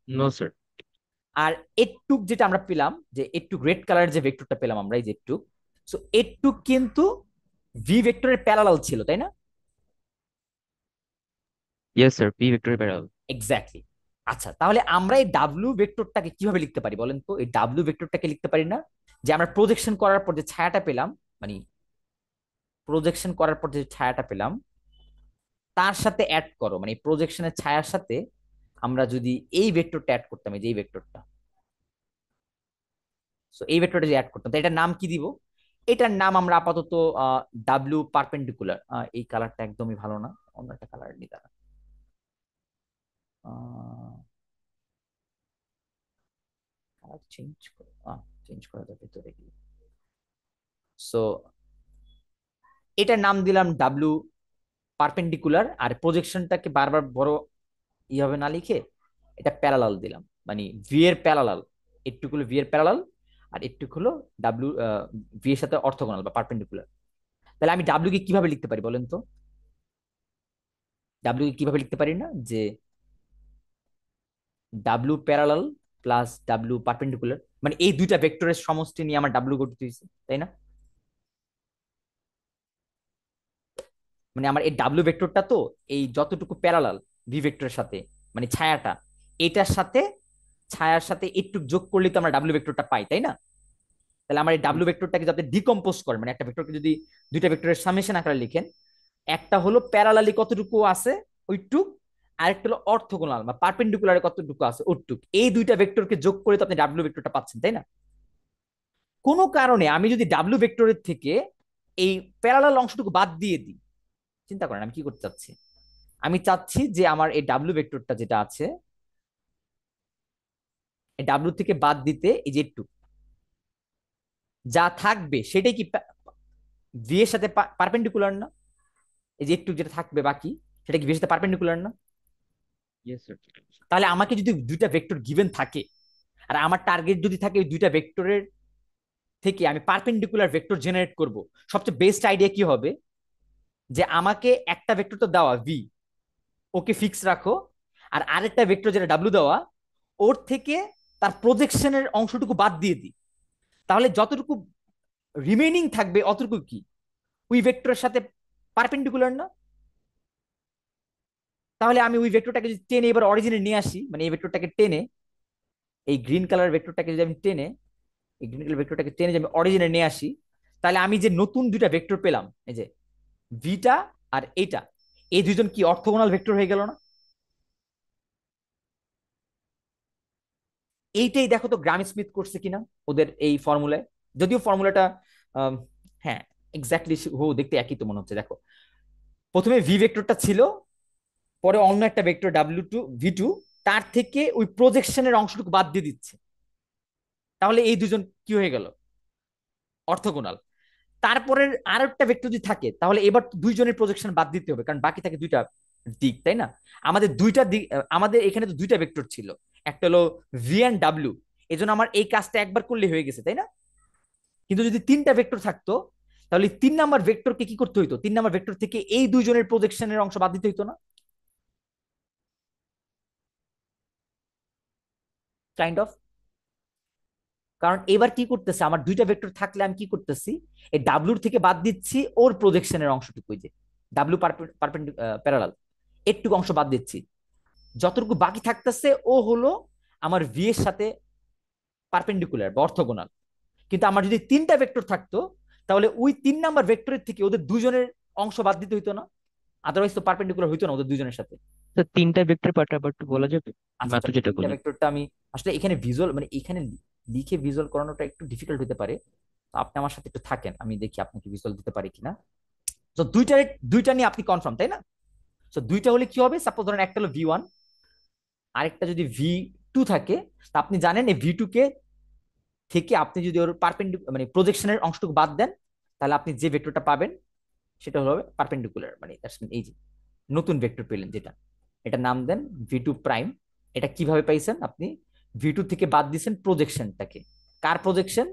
No sir. আর এটুক যেটা আমরা পেলাম, যে এটুক রেড কালারের যে ভেক্টরটা পেলাম আমরা, এই যে এটুক, সো এটুক কিন্তু ভি ভেক্টরের প্যারালাল ছিল, তাই না? ইয়েস স্যার, পি ভেক্টরের প্যারালাল। এক্স্যাক্টলি। আচ্ছা তাহলে আমরা এই ডাব্লিউ ভেক্টরটাকে কিভাবে লিখতে পারি বলেন তো? এই ডাব্লিউ ভেক্টরটাকে লিখতে পারি না, যে আমরা প্রজেকশন করার পর যে ছায়াটা পেলাম, মানে প্রজেকশন করার পর যে ছায়াটা পেলাম তার সাথে অ্যাড করো, মানে প্রজেকশনের ছায়ার সাথে আমরা যদি এই ভেক্টরটা অ্যাড করতাম, এই যে এই ভেক্টরটা, সো এই ভেক্টরটা যে অ্যাড করতাম, তো এটার নাম কি দিব? এটার নাম আমরা আপাতত ডাব্লিউ পারপেন্ডিকুলার। এই কালারটা একদমই ভালো না, অন্য একটা কালার নিই তারা, কালার চেঞ্জ করা যাবে ভেতরে গিয়ে। সো এটার নাম দিলাম ডাব্লিউ পারপেন্ডিকুলার, আর প্রজেকশনটাকে বারবার বড় এইভাবে না লিখে এটা প্যারালাল দিলাম, মানে ভি এর প্যারালাল, একটুকু হলো ভি এর প্যারালাল, আর একটুকু হলো ডাব্লিউ ভি এর সাথে অর্থগোনাল বা পারপেন্ডিকুলার। তাহলে আমি ডাব্লিউ কে কিভাবে লিখতে পারি বলেন তো? ডাব্লিউ কে কিভাবে লিখতে পারি না, যে W parallel plus W perpendicular, মানে এই দুইটা ভেক্টরের সমষ্টি নিয়ে আমার ডাব্লিউ গঠিত হয়েছে, তাই না? মানে আমার এই ডাব্লিউ ভেক্টরটা তো এই যতটুকু প্যারালাল ভি ভেক্টরের সাথে, মানে ছায়াটা, এটার সাথে ছায়ার সাথে একটু যোগ করলে তো আমরা ডাব্লিউ ভেক্টরটা পাই, তাই না? তাহলে আমার এই ডাব্লিউ ভেক্টরটাকে যদি ডিকম্পোজ করেন, মানে একটা ভেক্টরকে যদি দুইটা ভেক্টরের সামেশন আকারে লিখেন, একটা হলো প্যারালালি কতটুকু আছে ওইটুক, আরেকটা হলো অর্থগোনাল বা পারপেন্ডিকুলারে কতটুকু আছে ওইটুক, এই দুইটা ভেক্টরকে যোগ করে তো আপনি ডাব্লিউ ভেক্টরটা পাচ্ছেন, তাই না? কোনো কারণে আমি যদি ডাব্লিউ ভেক্টরের থেকে এই প্যারালাল অংশটুকু বাদ দিয়ে দিই, চিন্তা করেন আমি কি করতে চাচ্ছি। আমি চাচ্ছি যে আমার এই ডাব্লিউ ভেক্টরটা যেটা আছে, এই ডাব্লিউ থেকে বাদ দিতে এই যে একটু যা থাকবে সেটাই কি ভি এর সাথে পারপেন্ডিকুলার না? এই যে একটু যেটা থাকবে বাকি, সেটা কি ভি এর সাথে পারপেন্ডিকুলার না? Yes sir. তাহলে আমাকে যদি দুইটা ভেক্টর গিভেন থাকে, আর আমার টার্গেট যদি থাকে ওই দুইটা ভেক্টরের থেকে আমি পারপেন্ডিকুলার ভেক্টর জেনারেট করব, সবচেয়ে বেস্ট আইডিয়া কি হবে? যে আমাকে একটা ভেক্টর তো দেওয়া ভি, ওকে ফিক্স রাখো, আর আরেকটা ভেক্টর যেটা ডাব্লিউ দেওয়া, ওর থেকে তার প্রজেকশনের অংশটুকু বাদ দিয়ে দিই, তাহলে যতটুকু রিমেইনিং থাকবে অতটুকু কি ওই ভেক্টরের সাথে পারপেন্ডিকুলার না? তাহলে আমি ওই ভেক্টরটাকে যদি টেনে এবার অরিজিনে নিয়ে আসি, মানে এই ভেক্টরটাকে টেনে, এই গ্রিন কালার ভেক্টরটাকে যদি আমি টেনে, এই গ্রিন কালার ভেক্টরটাকে টেনে যদি আমি অরিজিনে নিয়ে আসি, তাহলে আমি যে নতুন দুইটা ভেক্টর পেলাম, এই যে ভিটা আর এইটা, এই দুইজন কি অর্থগোনাল ভেক্টর হয়ে গেল না? এইটাই দেখো তো গ্রাম স্মিথ করছে কিনা ওদের এই ফর্মুলায়। যদিও ফর্মুলাটা হ্যাঁ এক্স্যাক্টলি দেখতে একই তো মনে হচ্ছে। দেখো প্রথমে ভি ভেক্টরটা ছিল, পরে অন্য একটা ভেক্টর ডাব্লিউ2 ভি2, তার থেকে ওই প্রজেকশনের অংশটুকু বাদ দিয়ে দিচ্ছে, তাহলে এই দুজন কি হয়ে গেল? অর্থগোনাল। তারপরে আর একটা ভেক্টর যদি থাকে তাহলে এবার দুইজনের প্রজেকশন বাদ দিতে হবে, কারণ বাকি থাকে দুইটা দিক, তাই না? আমাদের দুইটা দিক, আমাদের এখানে তো দুইটা ভেক্টর ছিল, একটা হলো ভি এন্ড ডাব্লিউ, এই জন্য আমার এই কাজটা একবার করলে হয়ে গেছে, তাই না? কিন্তু যদি তিনটা ভেক্টর থাকতো তাহলে 3 নাম্বার ভেক্টরকে কি করতে হইতো? 3 নাম্বার ভেক্টর থেকে এই দুইজনের প্রজেকশনের অংশ বাদ দিতে হইতো না? Kind of. কারণ এবার কি করতেছে, আমার দুইটা ভেক্টর থাকলে আমি কি করতেছি, এই ডাব্লুর থেকে বাদ দিচ্ছি ওর প্রজেকশনের অংশটুকু, যে ডাব্লু প্যারালাল, একটুকু অংশ বাদ দিচ্ছি, যতটুকু বাকি থাকতেছে ও হলো আমার ভি এর সাথে পারপেন্ডিকুলার বা অর্থগোনাল। কিন্তু আমার যদি তিনটা ভেক্টর থাকতো তাহলে ওই 3 নাম্বার ভেক্টরের থেকে ওদের দুজনের অংশ বাদ দিতে হইতো না? আদারওয়াইজ তো পারপেন্ডিকুলার হইতো না ওদের দুজনের সাথে। তো তিনটা ভেক্টর পার্ট আবার একটু বলা যাবে, আচ্ছা মাত্র চলো, যেটা তিনটা বললেন। ভেক্টরটা আমি আসলে এখানে ভিজুয়াল, মানে এখানে লিখে ভিজুয়াল করানোটা একটু ডিফিকাল্ট হতে পারে, তো আপনি আমার সাথে একটু থাকেন, আমি দেখি আপনাকে ভিজুয়াল দিতে পারি কিনা। তো দুইটা নিয়ে আপনি কনফার্ম, তাই না? তো দুইটা হলে কি হবে, সাপোজ ধরেন একটা হলো ভি1, আরেকটা যদি ভি2 থাকে, তা আপনি জানেন এই ভি2 কে থেকে আপনি যদি ওর মানে প্রজেকশনের অংশটুকু বাদ দেন, তাহলে আপনি যে ভেক্টরটা পাবেন সেটা হবে পারপেন্ডিকুলার, মানে এই যে নতুন ভেক্টর পেলেন যেটা, এটা নাম দেন ভি2 প্রাইম। এটা কিভাবে পাইছেন আপনি? ভি2 থেকে বাদ দিয়েছেন প্রজেকশনটাকে। কার প্রজেকশন?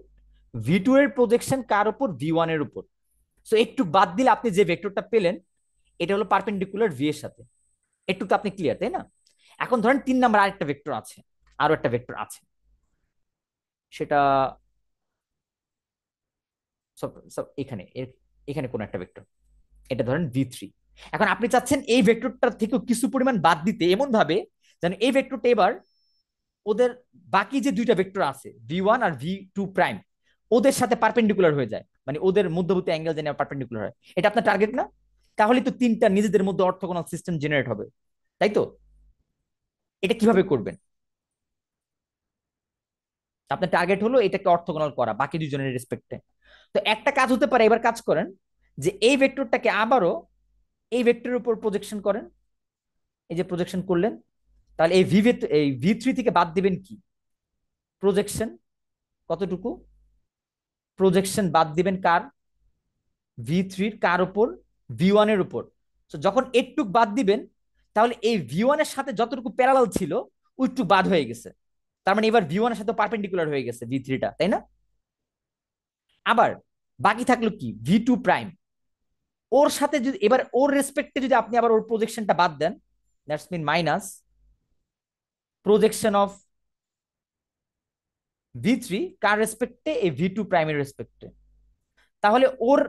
ভি2 এর প্রজেকশন কার উপর? ভি1 এর উপর। সো একটু বাদ দিলে আপনি যে ভেক্টরটা পেলেন এটা হলো পারপেন্ডিকুলার ভি এর সাথে। একটু তো আপনি ক্লিয়ার, তাই না? এখন ধরেন 3 নাম্বার আরেকটা ভেক্টর আছে, আরো একটা ভেক্টর আছে, সেটা সব সব এখানে এখানে কোন একটা ভেক্টর, এটা ধরেন ভি3। এখন আপনি চাচ্ছেন এই ভেক্টরটার থেকেও কিছু পরিমাণ বাদ দিতে, এমন ভাবে যেন এই ভেক্টরটা এবার ওদের বাকি যে দুইটা ভেক্টর আছে ভি1 আর ভি2 প্রাইম, ওদের সাথে পারপেন্ডিকুলার হয়ে যায়, মানে ওদের মধ্যবর্তী অ্যাঙ্গেল যেন পারপেন্ডিকুলার হয়। এটা আপনার টার্গেট না? তাহলে তো তিনটা নিজেদের মধ্যে অর্থগোনাল সিস্টেম জেনারেট হবে, তাই তো? এটা কিভাবে করবেন? আপনার টার্গেট হলো এটাকে অর্থগোনাল করা বাকি দুজনের রেসপেক্টে। তো একটা কাজ হতে পারে, এবার কাজ করেন যে এই ভেক্টরটাকে আবারও এই ভেক্টরের উপর প্রজেকশন করেন। এই যে প্রজেকশন করলেন, তাহলে এই ভি3 থেকে বাদ দিবেন কি? প্রজেকশন। কতটুকু প্রজেকশন বাদ দিবেন? কার? ভি3 কার উপর? ভি1 এর উপর। তো যখন একটুক বাদ দিবেন, তাহলে এই ভি1 এর সাথে যতটুকু প্যারালাল ছিল ওইটুক বাদ হয়ে গেছে, তার মানে এবার ভি1 এর সাথে পারপেন্ডিকুলার হয়ে গেছে ভি3টা, তাই না? আবার বাকি থাকলো কি? ভি2 প্রাইম। ওর সাথে যদি এবার ওর রেসপেক্টে যদি আপনি আবার ওর প্রজেকশনটা বাদ দেন, that's mean minus projection of ভি3 কার রেসপেক্টে? এই ভি2 প্রাইমের রেসপেক্টে। তাহলে ওর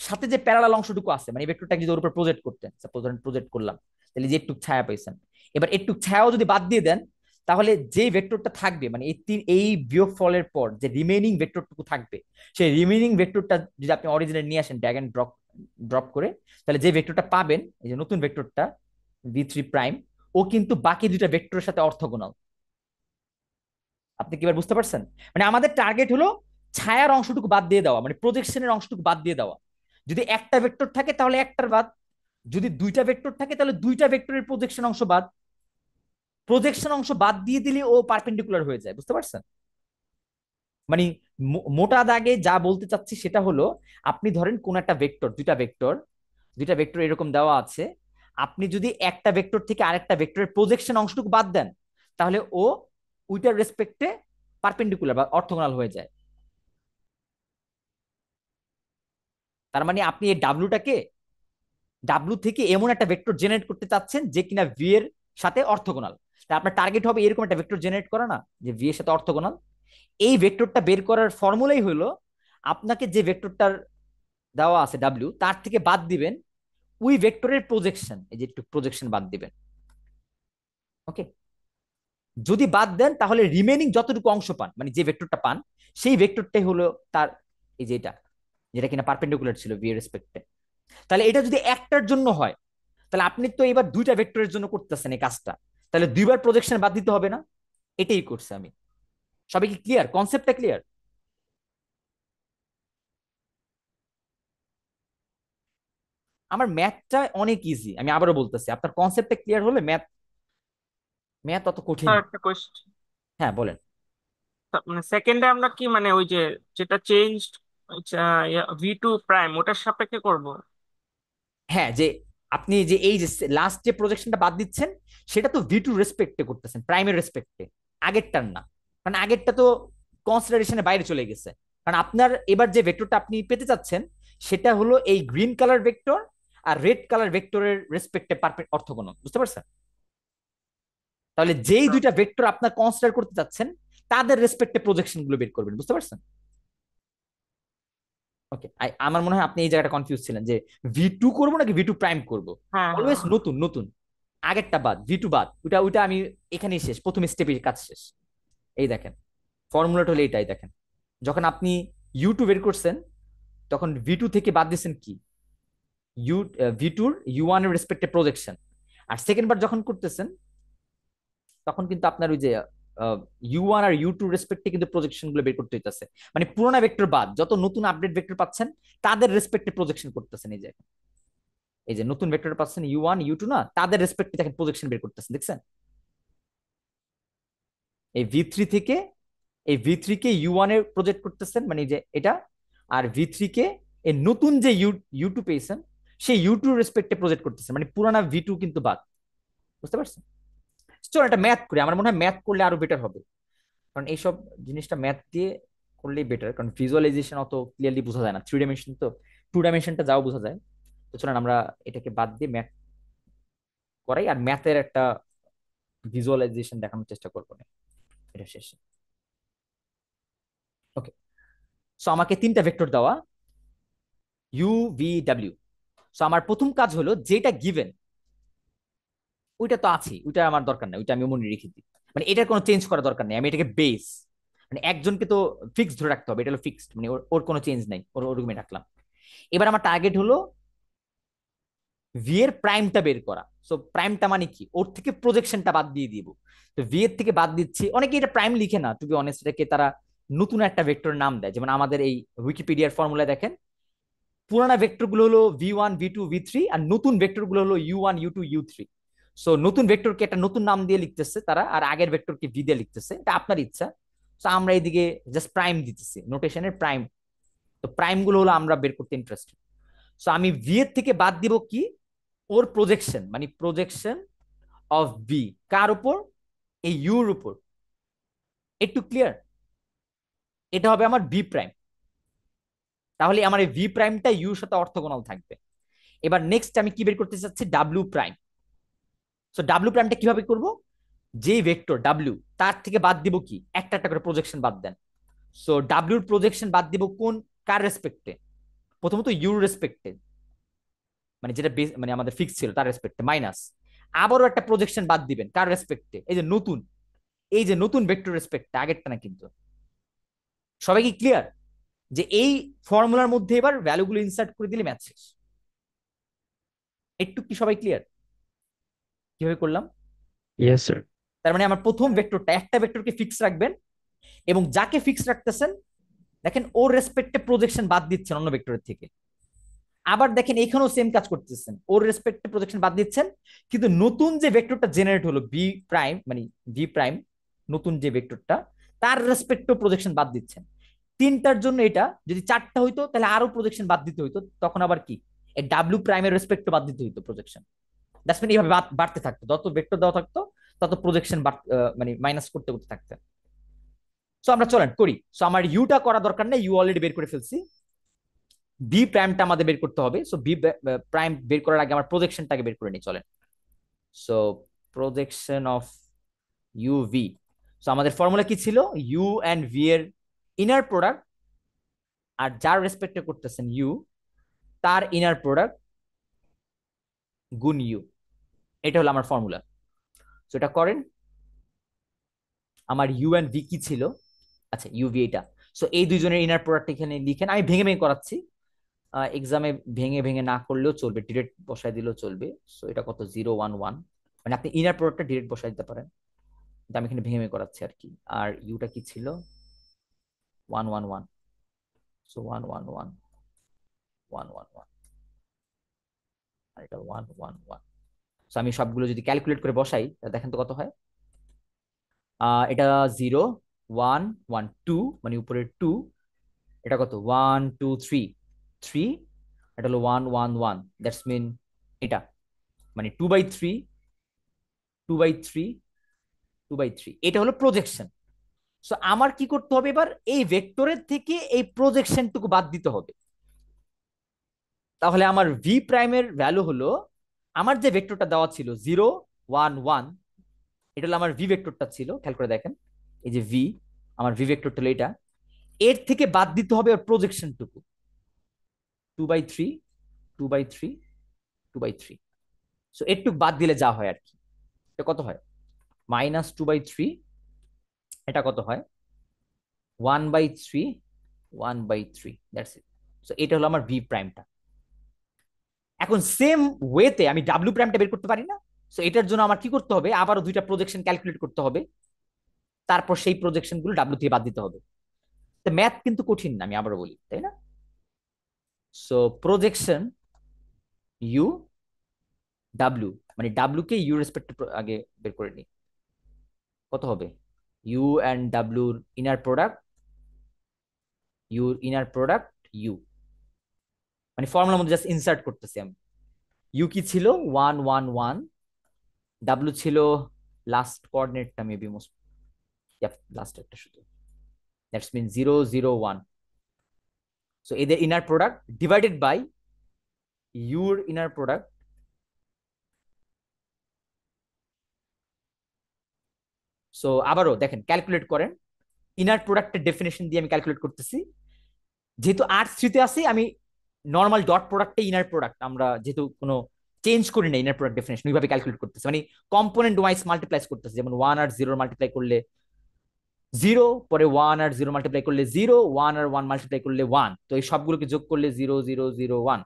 সাথে যে প্যারালাল অংশটুকু আছে, মানে এই ভেক্টরটা যদি ওর উপর প্রজেক্ট করতেন, সাপোজ ধরেন প্রজেক্ট করলাম, তাহলে যে একটু ছায়া পাইছেন, এবার একটু ছায়াও যদি বাদ দিয়ে দেন, তাহলে যে ভেক্টরটা থাকবে, মানে এই বিয়োগ ফলের পর যে রিমেইনিং ভেক্টরটুকু থাকবে, সেই রিমেইনিং ভেক্টরটা যদি আপনি অরিজিনাল নিয়ে আসেন ড্র্যাগ এন্ড ড্রপ করে, তাহলে যে ভেক্টরটা পাবেন, এই যে নতুন ভেক্টরটা ভি3 প্রাইম, ও কিন্তু বাকি দুইটা ভেক্টরের সাথে অর্থগোনাল। আপনি কি এবার বুঝতে পারছেন? মানে আমাদের টার্গেট হলো ছায়ার অংশটুকু বাদ দিয়ে দেওয়া, মানে প্রজেকশনের অংশটুকু বাদ দিয়ে দেওয়া। যদি একটা ভেক্টর থাকে তাহলে একটার বাদ, যদি দুইটা ভেক্টর থাকে তাহলে দুইটা ভেক্টরের প্রজেকশন অংশ বাদ। প্রজেকশন অংশ বাদ দিয়ে দিলে ও পারপেন্ডিকুলার হয়ে যায়, বুঝতে পারছেন? মানে মোটা দাগে যা বলতে চাচ্ছি সেটা হলো, আপনি ধরেন কোন একটা ভেক্টর, দুইটা ভেক্টর এরকম দেওয়া আছে, আপনি যদি একটা ভেক্টর থেকে আরেকটা ভেক্টরের প্রজেকশন অংশটুকু বাদ দেন, তাহলে ও ওইটার রেসপেক্টে পারপেন্ডিকুলার বা অর্থগোনাল হয়ে যায়। তার মানে আপনি এই ডাব্লুটাকে ডাব্লু থেকে এমন একটা ভেক্টর জেনারেট করতে চাচ্ছেন যে কিনা ভি এর সাথে অর্থগোনাল। তা আপনার টার্গেট হবে এরকম একটা ভেক্টর জেনারেট করা না, যে ভি এর সাথে অর্থগোনাল। এই ভেক্টরটা বের করার ফর্মুলাই হলো আপনাকে যে ভেক্টরটার দেওয়া আছে ডাব্লিউ তার থেকে বাদ দিবেন ওই ভেক্টরের প্রজেকশন, এই যে একটু প্রজেকশন বাদ দিবেন। ওকে, যদি বাদ দেন তাহলে রিমেনিং যতটুকু অংশ পান, মানে যে ভেক্টরটা পান সেই ভেক্টরটাই হলো তার এই যে এটা, যেটা কিনা পারপেন্ডিকুলার ছিল ভি এর রেসপেক্টে। তাহলে এটা যদি একটার জন্য হয়, তাহলে আপনি তো এবার দুইটা ভেক্টরের জন্য করতেছেন এই কাজটা, তাহলে দুইবার প্রজেকশন বাদ দিতে হবে না? এটাই করছে আমি। সবাই কি ক্লিয়ার? কনসেপ্টটা ক্লিয়ার? আমার ম্যাথটা অনেক ইজি, আমি আবারও বলতেছি, আপনার কনসেপ্টটা ক্লিয়ার হলে ম্যাথ ম্যাথ অত কঠিন স্যার না। একটা কোয়েশ্চেন, হ্যাঁ বলেন। মানে সেকেন্ডে আমরা কি মানে ওই যে যেটা চেঞ্জ V2 প্রাইম ওটার সাপেক্ষে করব? হ্যাঁ, যে আপনি যে এই যে লাস্ট যে প্রজেকশনটা বাদ দিচ্ছেন সেটা তো ভি টু রেসপেক্টে করতেছেন, প্রাইমের রেসপেক্টে, আগেরটার না। কারণ আগেরটা তো কনসিডারেশনের বাইরে চলে গেছে। কারণ আপনার এবার যে ভেক্টরটা আপনি পেতে চাচ্ছেন সেটা হলো এই গ্রিন কালার ভেক্টর আর রেড কালার ভেক্টরের রেসপেক্টে পারফেক্ট অর্থগোনাল, বুঝতে পারছেন? তাহলে যেই দুইটা ভেক্টর আপনার কনসিডার করতে চাচ্ছেন তাদের রেসপেক্টে প্রজেকশন গুলো বের করবেন, বুঝতে পারছেন? ওকে, আমার মনে হয় আপনি এই জায়গাটা কনফিউজ ছিলেন যে ভি টু করবো নাকি ভি টু প্রাইম করবো। হ্যাঁ হ্যাঁ অলওয়েজ নতুন নতুন, আগেরটা বাদ, ভি টু বাদ, ওটা ওইটা আমি এখানেই শেষ, প্রথম স্টেপে কাজ শেষ। এই দেখেন ফর্মুলাটা হলো এইটাই, দেখেন যখন আপনি ইউ টু বের করছেন তখন ভি টু থেকে বাদ দিয়েছেন কি ইউ, ভি টুর ইউ ওয়ান এর রেসপেক্টে প্রজেকশন। আর সেকেন্ড বার যখন করতেছেন তখন কিন্তু আপনার ওই যে ইউ ওয়ান আর ইউ টু রেসপেক্টে কিন্তু প্রজেকশন গুলো বের করতে হইতেছে, মানে পুরোনো ভেক্টর বাদ যত নতুন আপডেট ভেক্টর পাচ্ছেন তাদের রেসপেক্টে প্রজেকশন করতেছেন। এই যে এই যে নতুন ভেক্টর পাচ্ছেন ইউ ওয়ান ইউ টু না, তাদের রেসপেক্টে দেখেন প্রজেকশন বের করতেছেন, দেখছেন? এই ভি থ্রি থেকে এই ভি থ্রি কে ইউ ওয়ান এ প্রজেক্ট করতেছেন, মানে এই যে এটা। আর ভি থ্রি কে এই নতুন যে ইউ টু পেয়েছেন সেই ইউ টু রেসপেক্টে প্রজেক্ট করতেছেন, মানে পুরানা ভি টু কিন্তু বাদ, বুঝতে পারছেন? চলো এটা ম্যাথ করে, আমার মনে হয় ম্যাথ করলে আরো বেটার হবে। কারণ এইসব জিনিসটা ম্যাথ দিয়ে করলেই বেটার, কারণ ভিজুয়ালাইজেশন অত ক্লিয়ারলি বোঝা যায় না, থ্রি ডাইমেনশন তো, টু ডাইমেনশনটা যাও বোঝা যায়। তো চলেন আমরা এটাকে বাদ দিয়ে ম্যাথ করাই, আর ম্যাথের একটা ভিজুয়ালাইজেশন দেখানোর চেষ্টা করবো না এটা শেষে। ওকে, সো আমাকে তিনটা ভেক্টর দেওয়া ইউ ভি ডাব্লিউ। সো আমার প্রথম কাজ হলো যেটা গিভেন ওইটা তো আছে, ওইটা আমার দরকার নাই, ওইটা আমি মনে রেখে দিই, মানে এটার কোনো চেঞ্জ করা দরকার নেই। আমি এটাকে বেস, মানে একজনকে তো ফিক্স ধরে রাখতে হবে, এটা হলো ফিক্সড, মানে ওর কোনো চেঞ্জ নাই, ওর ওরকমই রাখলাম। এবার আমার টার্গেট হলো ভি এর প্রাইমটা বের করা। সো প্রাইমটা মানে কি, ওর থেকে প্রজেকশনটা বাদ দিয়ে দিব। তো ভি এর থেকে বাদ দিচ্ছি, অনেকে এটা প্রাইম লিখে না, টু বি অনেস্ট, এটাকে তারা নতুন একটা ভেক্টর নাম দেয়। যেমন আমাদের এই উইকিপিডিয়ার ফর্মুলা দেখেন, পুরানা ভেক্টর গুলো হলো V one V two V three, আর নতুন ভেক্টর গুলো হলো U one U two U three. So নতুন ভেক্টরকে একটা নতুন নাম দিয়ে লিখতেছে তারা, আর আগের ভেক্টরকে ভি দিয়ে লিখতেছে, এটা আপনার ইচ্ছা। সো আমরা এইদিকে জাস্ট প্রাইম দিতেছি, নোটেশনের প্রাইম। তো প্রাইম গুলো হলো আমরা বের করতে ইন্টারেস্টেড। সো আমি ভি এর থেকে বাদ দিব কি, ওর প্রজেকশন, মানে প্রজেকশন অফ বি কার উপর, এই ইউর উপর। একটু ক্লিয়ার? এটা হবে আমার বি প্রাইম। তাহলে আমার এই ভি প্রাইমটা ইউর সাথে অর্থগোনাল থাকবে। এবার নেক্সট আমি কি বের করতে চাচ্ছি, ডাব্লিউ প্রাইম। সো ডাব্লিউ প্রাইমটা কিভাবে করব, যে ভেক্টর ডাব্লিউ তার থেকে বাদ দিব কি, একটা একটা করে প্রজেকশন বাদ দেন। সো ডাব্লিউর প্রজেকশন বাদ দিব কোন, কার রেসপেক্টে? প্রথমত ইউর রেসপেক্টে, মানে যেটা মানে আমাদের ফিক্স ছিল তার রেসপেক্টে, মাইনাস আবারও একটা প্রজেকশন বাদ দিবেন কার রেসপেক্টে, এই যে নতুন, এই যে নতুন ভেক্টর রেসপেক্টে, আগেরটা না কিন্তু। সবাই কি ক্লিয়ার যে এই ফর্মুলার মধ্যে এবার ভ্যালুগুলো ইনসার্ট করে দিলে ম্যাথ শেষ? একটু কি সবাই ক্লিয়ার কিভাবে করলাম? Yes sir. তার মানে আমার প্রথম ভেক্টরটা, একটা ভেক্টরকে ফিক্স রাখবেন, এবং যাকে ফিক্স রাখতেছেন দেখেন ওর রেসপেক্টে প্রজেকশন বাদ দিচ্ছেন অন্য ভেক্টরের থেকে। আবার দেখেন এখানেও সেম কাজ করতেছেন, ওর রেসপেক্টে প্রজেকশন বাদ দিচ্ছেন, কিন্তু নতুন যে ভেক্টরটা জেনারেট হলো বি প্রাইম, মানে ভি প্রাইম, নতুন যে ভেক্টরটা তার রেসপেক্টে প্রজেকশন বাদ দিচ্ছেন। তিনটার জন্য এটা যদি চারটা হইতো তাহলে আরো প্রজেকশন বাদ দিতে হইতো, তখন আবার কি এই ডাব্লিউ প্রাইমের রেসপেক্টে বাদ দিতে হইতো প্রজেকশন। দ্যাটস মিন এইভাবে বাড়তে থাকতো, যত ভেক্টর দেওয়া থাকতো তত প্রজেকশন মানে মাইনাস করতে করতে থাকতেন। সো আমরা চলেন করি। সো আমার ইউটা করা দরকার নেই, ইউ অলরেডি বের করে ফেলছি। বি প্রাইমটা আমাদের বের করতে হবে। সো বি প্রাইম বের করার আগে আমার প্রজেকশনটাকে বের করে নিই, চলেন। So projection of U V. So আমাদের ফর্মুলা কি ছিল? ইউ অ্যান্ড ভি এর ইনার প্রোডাক্ট, আর যার রেসপেক্টে করতেছেন ইউ, তার ইনার প্রোডাক্ট গুণ ইউ। এটা হলো আমার ফর্মুলা। সো এটা করেন। আমার ইউ অ্যান্ড ভি কি ছিল? আচ্ছা, ইউ ভি এটা। সো এই দুইজনের ইনার প্রোডাক্ট এখানে লিখেন। আমি ভেঙে ভেঙে করাচ্ছি, এক্সামে ভেঙে ভেঙে না করলেও চলবে, ডিরেক্ট বসাই দিলেও চলবে। সো এটা কত? 0 1 1, মানে আপনি ইনার প্রোডাক্টটা ডিরেক্ট বসাই দিতে পারেন, কিন্তু আমি এখানে ভেঙে ভেঙে করাচ্ছি আর কি। আর ইউটা কি ছিল? 1 1 1। সো 1 1 1 1 1 1, আর এটা 1 1 1। সো আমি সবগুলো যদি ক্যালকুলেট করে বসাই, তাহলে দেখেন তো কত হয়। এটা 0 1 1 2, মানে উপরে 2। এটা কত? 1 2 3 3। এটা হলো 1 1 1, দ্যাটস মিন এটা, মানে 2/3 2/3 2/3। এটা হলো প্রজেকশন। সো আমার কি করতে হবে এবার? এই ভেক্টরের থেকে এই প্রজেকশনটুকু বাদ দিতে হবে। তাহলে আমার ভি প্রাইমের ভ্যালু হলো, আমার যে ভেক্টরটা দেওয়া ছিল 0 1 1, এটা হলো আমার ভি ভেক্টরটা ছিল, খেয়াল করে দেখেন। এই যে ভি, আমার ভি ভেক্টরটা হলো এটা। এর থেকে বাদ দিতে হবে ওর প্রজেকশনটুকু, 2/3 2/3 2/3। সো এরটুকু বাদ দিলে যা হয় আর কি, এটা কত হয়? -2/3। এটা কত হয়? 1/3 1/3, দ্যাটস ইট। সো এটা হলো আমার ভি প্রাইমটা। এখন সেম ওয়েতে আমি ডাব্লিউ প্রাইমটা বের করতে পারি না? সো এটার জন্য আমার কি করতে হবে? আবারও দুইটা প্রজেকশন ক্যালকুলেট করতে হবে, তারপর সেই প্রজেকশন গুলো ডাব্লিউ থেকে বাদ দিতে হবে। তো ম্যাথ কিন্তু কঠিন না, আমি আবারও বলি, তাই না? সো প্রজেকশন ইউ ডাব্লিউ, মানে ডাব্লিউ কে ইউ রেসপেক্ট আগে বের করে নিই। কত হবে? ইউ অ্যান্ড ডাব্লিউর ইনার প্রোডাক্ট, ইউর ইনার প্রোডাক্ট ইউ, মানে ফর্মুলার মধ্যে জাস্ট ইনসার্ট করতেছি আমি। ইউ কি ছিল? 1 1 1। ডাব্লিউ ছিল লাস্ট কোঅর্ডিনেটটা মেবি মোস্ট, লাস্ট একটা শুধু, দ্যাটস মিন 0 0 1। সো এদের inner product divided by your inner product. So আবারও দেখেন, ক্যালকুলেট করেন। ইনার প্রোডাক্টের ডেফিনেশন দিয়ে আমি ক্যালকুলেট করতেছি। যেহেতু R3-তে আছে, আমি নর্মাল ডট প্রোডাক্টে ইনার প্রোডাক্ট, আমরা যেহেতু কোনো চেঞ্জ করি না ইনার প্রোডাক্ট ডেফিনেশন, ওইভাবে ক্যালকুলেট করতেছি, মানে কম্পোনেন্ট ওয়াইজ মাল্টিপ্লাইজ করতেছি। যেমন 1 আর 0 মাল্টিপ্লাই করলে 0, পরে 1 আর 0 মাল্টিপ্লাই করলে 0, 1 আর 1 মাল্টিপ্লাই করলে 1। তো এই সবগুলোকে যোগ করলে 0 0 0 1।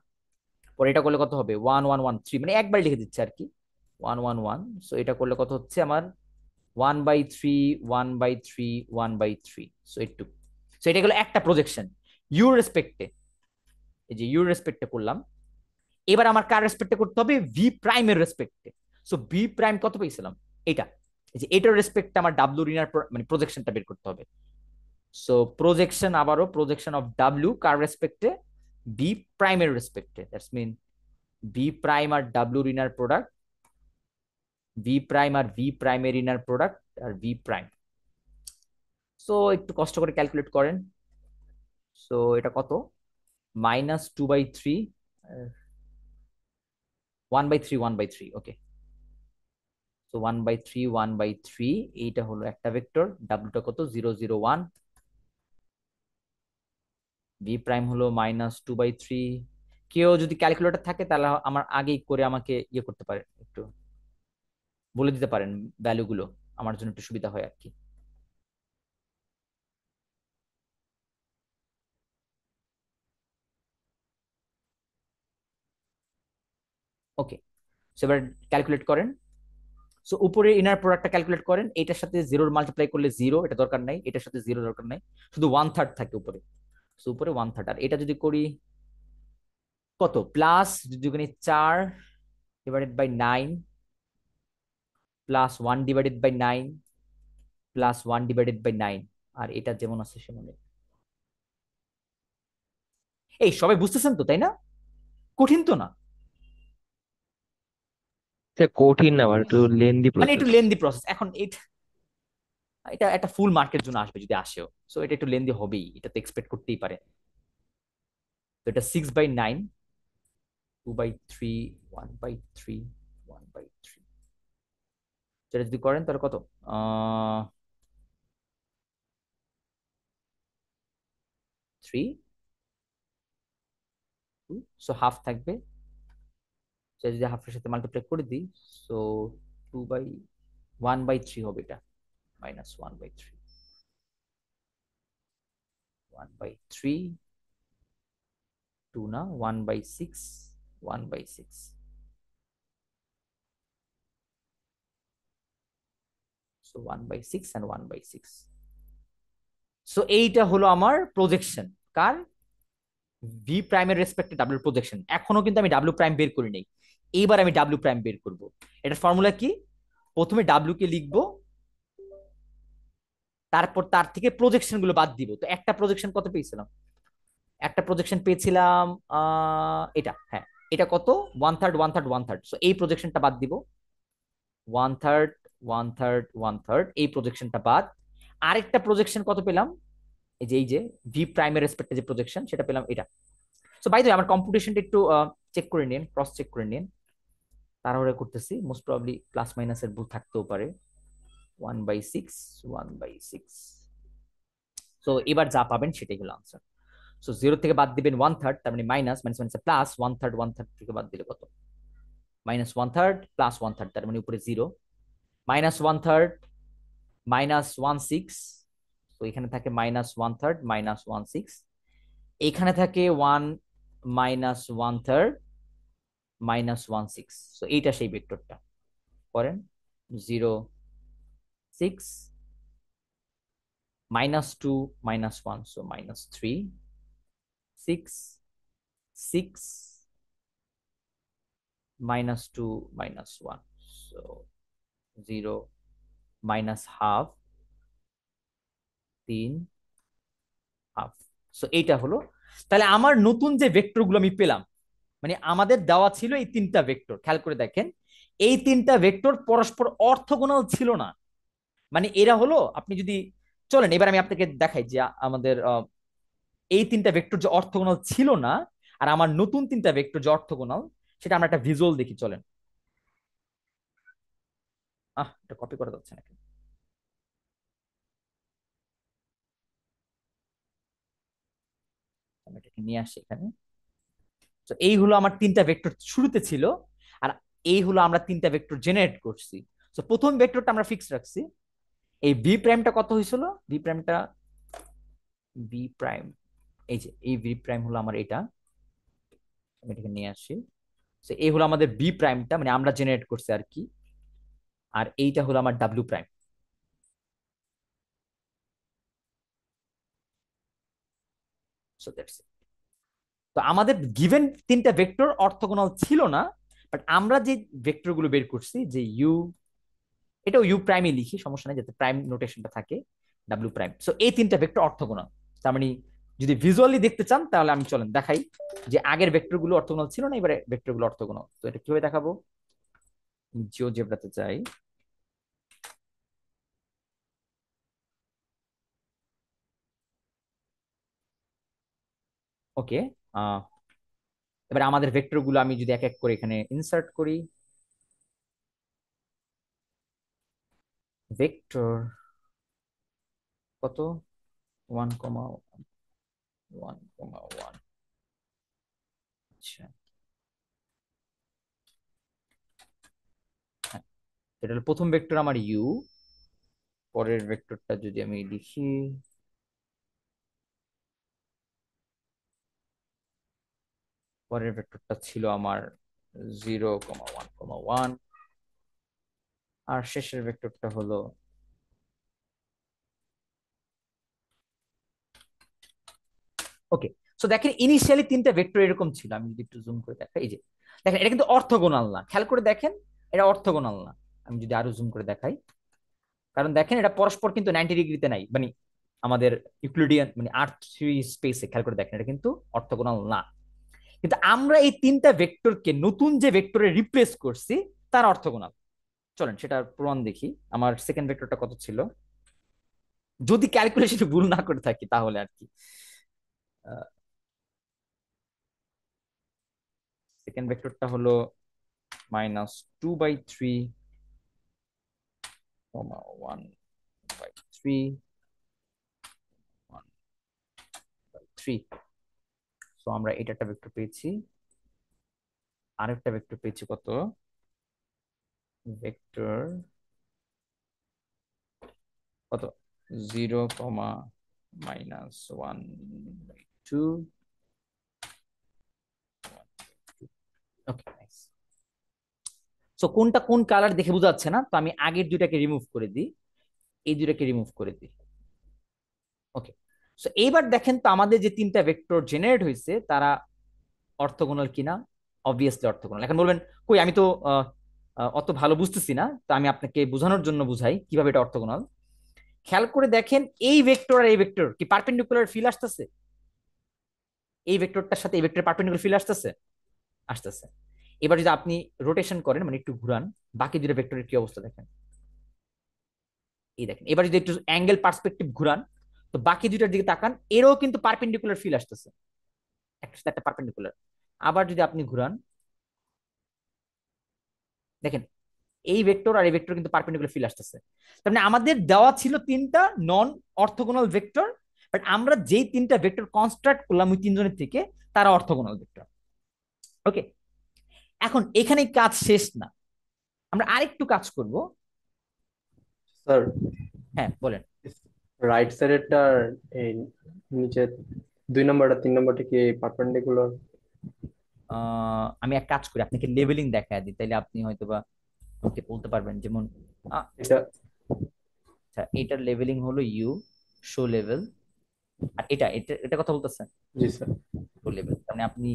পরে এটা করলে কত হবে? 1 1 1 3, মানে একবার লিখে দিচ্ছে আর কি, 1 1 1। সো এটা করলে কত হচ্ছে আমার? 1/3 1/3 1/3। সো একটু, সো এটা গেলো একটা প্রজেকশন ইউর রেসপেক্টে। এই যে ইউর রেসপেক্টে করলাম। এবার আমার কার রেসপেক্টে করতে হবে? ভি প্রাইমের রেসপেক্টে। সো ভি প্রাইম কত পেয়েছিলাম? এটা, এই যে এটার রেসপেক্টে আমার ডাব্লিউ ইনার মানে প্রজেকশনটা বের করতে হবে। সো প্রজেকশন, আবারও প্রজেকশন অফ ডাব্লিউ কার রেসপেক্টে? বি প্রাইমের রেসপেক্টে, দ্যাটস মিন বি প্রাইম আর ডাব্লিউর ইনার প্রোডাক্ট, ভি প্রাইম আর ভি প্রাইমের ইনার প্রোডাক্ট, আর ভি প্রাইম। সো একটু কষ্ট করে ক্যালকুলেট করেন। সো এটা কত? -2/3 1/3 1/3, ওকে। সো 1/3 1/3, এইটা হলো একটা ভেক্টর। ডাব্লিউটা কত? 0 0 1। বি প্রাইম হলো -2/3। কেউ যদি ক্যালকুলেটর থাকে তাহলে আমার আগেই করে আমাকে ইয়ে করতে পারে, একটু বলে দিতে পারেন ভ্যালুগুলো, আমার জন্য একটু সুবিধা হয় আর কি। ওকে, সো এবার ক্যালকুলেট করেন। সো উপরে ইনার প্রোডাক্টটা ক্যালকুলেট করেন। এটার সাথে 0 মাল্টিপ্লাই করলে 0, এটা দরকার নাই। এটার সাথে 0 দরকার নাই, শুধু 1/3 থাকে উপরে। সো উপরে 1/3। আর এটা যদি করি কত? প্লাস যদি 4 divided by 9 plus 1 divided by 9 plus 1 divided by 9। আর এটা যেমন আছে সেমন। এই সবাই বুঝতেছেন তো, তাই না? কঠিন তো না? কঠিন না, আমার একটু লেন্দি মানে একটু প্রসেস। Lengthy process. এখন এটা, এটা একটা ফুল মার্কের জন্য আসবে যদি আসেও, সো এটা একটু লেন্দি হবেই, এটা তো এক্সপেক্ট করতেই পারে। তো এটা 6/9, 2/3, 1/3, 1/3। সেটা যদি করেন তাহলে কত? 3, 2, সো হাফ থাকবে। সেটা যদি হাফের সাথে মাল্টিপ্লাই করে দিই, সো 1/3 হবে এটা, -1/3, 1/3, 2 না, 1/6, 1/6। So 1/6 and 1/6। সো এইটা হলো আমার প্রজেকশন কার, ভি প্রাইমের রেসপেক্টে ডাব্লিউ প্রজেকশন। এখনো কিন্তু আমি ডাব্লিউ প্রাইম বের করি নাই, এইবার আমি ডাব্লিউ প্রাইম বের করব। এটার ফর্মুলা কি? প্রথমে ডাব্লিউ কে লিখবো, তারপর তার থেকে প্রজেকশন গুলো বাদ দিব। তো একটা প্রজেকশন কত পেয়েছিলাম? একটা প্রজেকশন পেয়েছিলাম এটা, হ্যাঁ এটা কত, 1/3, 1/3, 1/3। সো এই প্রজেকশনটা বাদ দিব, 1/3, 1/3, 1/3, এই প্রজেকশনটা বাদ। আরেকটা প্রজেকশন কত পেলাম? এই যে ভি প্রাইমের রেসপেক্টে যে প্রজেকশন, সেটা পেলাম এটা। সো বাই দ্য ওয়ে, আমার কম্পিউটেশনটা একটু চেক করে নিন, ক্রস চেক করে নিন। তাড়াহুড়া করতেছি, মোস্ট প্রবাবলি প্লাস মাইনাসের ভুল থাকতেও পারে। 1/6, 1/6। সো এবার যা পাবেন সেটাই হলো আনসার। সো 0 থেকে বাদ দিবেন 1/3, তার মানে মাইনাস, মাইনাস মাইনাস প্লাস, 1/3, 1/3 থেকে বাদ দিলে কত? -1/3 প্লাস 1/3, তার মানে উপরে 0, -1/3, -1/6। তো এখানে থাকে -1/3, -1/6। এখানে থাকে 1 -1/3, -1/6। সো এইটা সেই ভেক্টরটা। করেন 0, 6, -2, -1, so -3, 6, 6, -2, -1, so 0, -half, 3, half. So এইটা হলো। তাহলে আমার নতুন যে ভেক্টর গুলো আমি পেলাম, মানে আমাদের দেওয়া ছিল এই তিনটা ভেক্টর, খেয়াল করে দেখেন এই তিনটা ভেক্টর পরস্পর অর্থগোনাল ছিল না। মানে এরা হলো, আপনি যদি চলেন এবার আমি আপনাকে দেখাই যে আমাদের এই তিনটা ভেক্টর যে অর্থগোনাল ছিল না, আর আমার নতুন তিনটা ভেক্টর যে অর্থগোনাল, সেটা আমরা একটা ভিজুয়াল দেখি, চলেন। এটা কপি করা যাচ্ছে না, আমি এটাকে নিয়ে আসি এখানে। তো এই হলো আমার তিনটা ভেক্টর শুরুতে ছিল, আর এই হলো আমরা তিনটা ভেক্টর জেনারেট করছি। তো প্রথম ভেক্টরটা আমরা ফিক্স রাখছি। এই বি প্রাইমটা কত হয়েছিল? বি প্রাইমটা, বি প্রাইম, এই যে এই বি প্রাইম হলো আমার এটা, আমি এটাকে নিয়ে আসি। তো এই হলো আমাদের বি প্রাইমটা, মানে আমরা জেনারেট করছি আর কি। আর এইটা হলো আমার ডাব্লিউ প্রাইম। সো দ্যাটস ইট। তো আমাদের গিভেন তিনটা ভেক্টর অর্থগোনাল ছিল না, বাট আমরা যে ভেক্টর গুলো বের করছি, যে ইউ, এটাও ইউ প্রাইমে লিখি, সমস্যা নেই, যাতে প্রাইম নোটেশনটা থাকে, ডাব্লিউ প্রাইম। সো এই তিনটা ভেক্টর অর্থগোনাল। তার মানে যদি ভিজুয়ালি দেখতে চান তাহলে আমি চলেন দেখাই যে আগের ভেক্টর গুলো অর্থগোনাল ছিল না, এবারে ভেক্টর গুলো অর্থগোনাল। তো এটা কিভাবে দেখাবো? জিওজেব্রাতে যাই। ওকে, এবার আমাদের ভেক্টর গুলো আমি যদি এক এক করে এখানে ইনসার্ট করি, ভেক্টর কত, 1,1,1। আচ্ছা, হ্যাঁ, এটা হলো প্রথম ভেক্টর আমার ইউ। পরের ভেক্টরটা যদি আমি লিখি, পরের ভেক্টরটা ছিল আমার 0,1,1, আর শেষের ভেক্টরটা হলো, ওকে। সো দেখেন ইনিশিয়ালি তিনটা ভেক্টর এরকম ছিল, আমি যদি একটু জুম করে দেখাই, এই যে দেখেন এটা কিন্তু অর্থগোনাল না, খেয়াল করে দেখেন এটা অর্থগোনাল না। আমি যদি আরো জুম করে দেখাই, কারণ দেখেন এটা পরস্পর কিন্তু 90 ডিগ্রিতে নাই, মানে আমাদের ইউক্লিডিয়ান মানে R3 স্পেসে, খেয়াল করে দেখেন এটা কিন্তু অর্থগোনাল না। কিন্তু আমরা এই তিনটা ভেক্টরকে নতুন যে ভেক্টরে রিপ্লেস করছি তার অর্থগোনাল। চলেন সেটার প্রমাণ দেখি। আমার সেকেন্ড ভেক্টরটা কত ছিল, যদি ক্যালকুলেশনে ভুল না করে থাকি তাহলে আর কি। সেকেন্ড ভেক্টরটা হলো -2/3, 1/3, 1/3। সো আমরা এটা একটা ভেক্টর পেয়েছি, আরেকটা ভেক্টর পেয়েছি কত, ভেক্টর কত 0, -1/2। ওকে, নাইস। সো কোনটা কোন কালার দেখে বোঝা যাচ্ছে না, তো আমি আগের দুইটাকে রিমুভ করে দিই, এই দুইটাকে রিমুভ করে দিই। ওকে, সো এইবার দেখেন তো আমাদের যে তিনটা ভেক্টর জেনারেট হয়েছে তারা অর্থগোনাল কিনা। Obviously orthogonal. এখন বলবেন কই আমি তো অত ভালো বুঝতেছি না, তো আমি আপনাকে বোঝানোর জন্য বুঝাই কিভাবে এটা অর্থগোনাল। খেয়াল করে দেখেন এই ভেক্টর আর এই ভেক্টর কি পারপেন্ডিকুলার ফিল আসতেছে? এই ভেক্টরটার সাথে এই ভেক্টর পারপেন্ডিকুলার ফিল আসতেছে, আসতেছে। এবার যদি আপনি রোটেশন করেন মানে একটু ঘুরান, বাকি দুটো ভেক্টরের কি অবস্থা দেখেন, এই দেখেন। এবার যদি একটু অ্যাঙ্গেল পার্সপেক্টিভ ঘুরান, তো বাকি দুইটার দিকে তাকান, এরও কিন্তু পারপেন্ডিকুলার ফিল আসতেছে, একটা সাথে একটা পারপেন্ডিকুলার। আবার যদি আপনি ঘুরান দেখেন এই ভেক্টর আর এই ভেক্টর কিন্তু পারপেন্ডিকুলার ফিল আসতেছে। তার মানে আমাদের দেওয়া ছিল তিনটা নন অর্থগোনাল ভেক্টর, বাট আমরা যেই তিনটা ভেক্টর কনস্ট্রাক্ট করলাম ওই তিনজনের থেকে তারা অর্থগোনাল ভেক্টর। ওকে, এখন এখানে কাজ শেষ না, আমরা আরেকটু কাজ করব। স্যার, হ্যাঁ বলেন। রাইট সাইডেরটা এই নিচে 2 নম্বরটা 3 নম্বরটা কি পারপেন্ডিকুলার? আমি এক কাজ করি, আপনাকে লেভেলিং দেখায় দিই, তাইলে আপনি হয়তো বা ওকে বলতে পারবেন। যেমন এটা আচ্ছা, এটার লেভেলিং হলো ইউ, শো লেভেল। আর এটা এটা এটা কথা বলতেছেন জি স্যার। Show level. তার মানে আপনি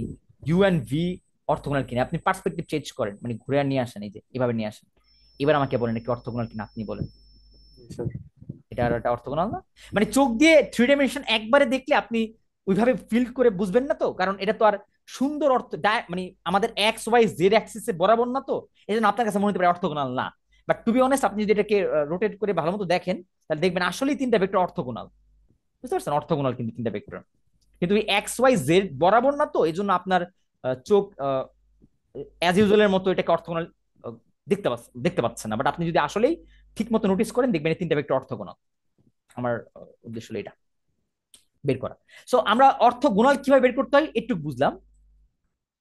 ইউ এন্ড ভি অর্থগোনাল কিনা, আপনি পার্সপেক্টিভ চেঞ্জ করেন, মানে ঘুরে নিয়ে আসেন, এই যে এভাবে নিয়ে আসেন। এবার আমাকে বলেন এটা কি অর্থগোনাল কিনা, আপনি বলেন। জি স্যার। এটা আর এটা অর্থগোনাল না? মানে চোখ দিয়ে 3 ডাইমেনশন একবারে দেখলে আপনি ওইভাবে ফিল করে বুঝবেন না তো, কারণ এটা তো আর সুন্দর অর্থ মানে আমাদের এক্স ওয়াই জেড অ্যাক্সিসে বরাবর না, তো এই জন্য আপনার কাছে মনে হতে পারে অর্থগোনাল না। বাট টু বি অনেস্ট, আপনি যদি এটাকে রোটেট করে ভালো মতো দেখেন তাহলে দেখবেন আসলেই তিনটা ভেক্টর অর্থগোনাল। বুঝতে পারছেন? অর্থগোনাল কিন্তু তিনটা ভেক্টর, কিন্তু এই এক্স ওয়াই জেড বরাবর না, তো এই জন্য আপনার চোখ অ্যাজ ইউজুয়ালের মতো এটাকে অর্থগোনাল দেখতে পাচ্ছেন না। বাট আপনি যদি আসলেই ঠিক মতো নোটিস করেন দেখবেন এই তিনটা ভেক্টর অর্থগোনাল। আমার উদ্দেশ্য হলো এটা বের করা। সো আমরা অর্থগোনাল কিভাবে বের করতে হয় একটু বুঝলাম।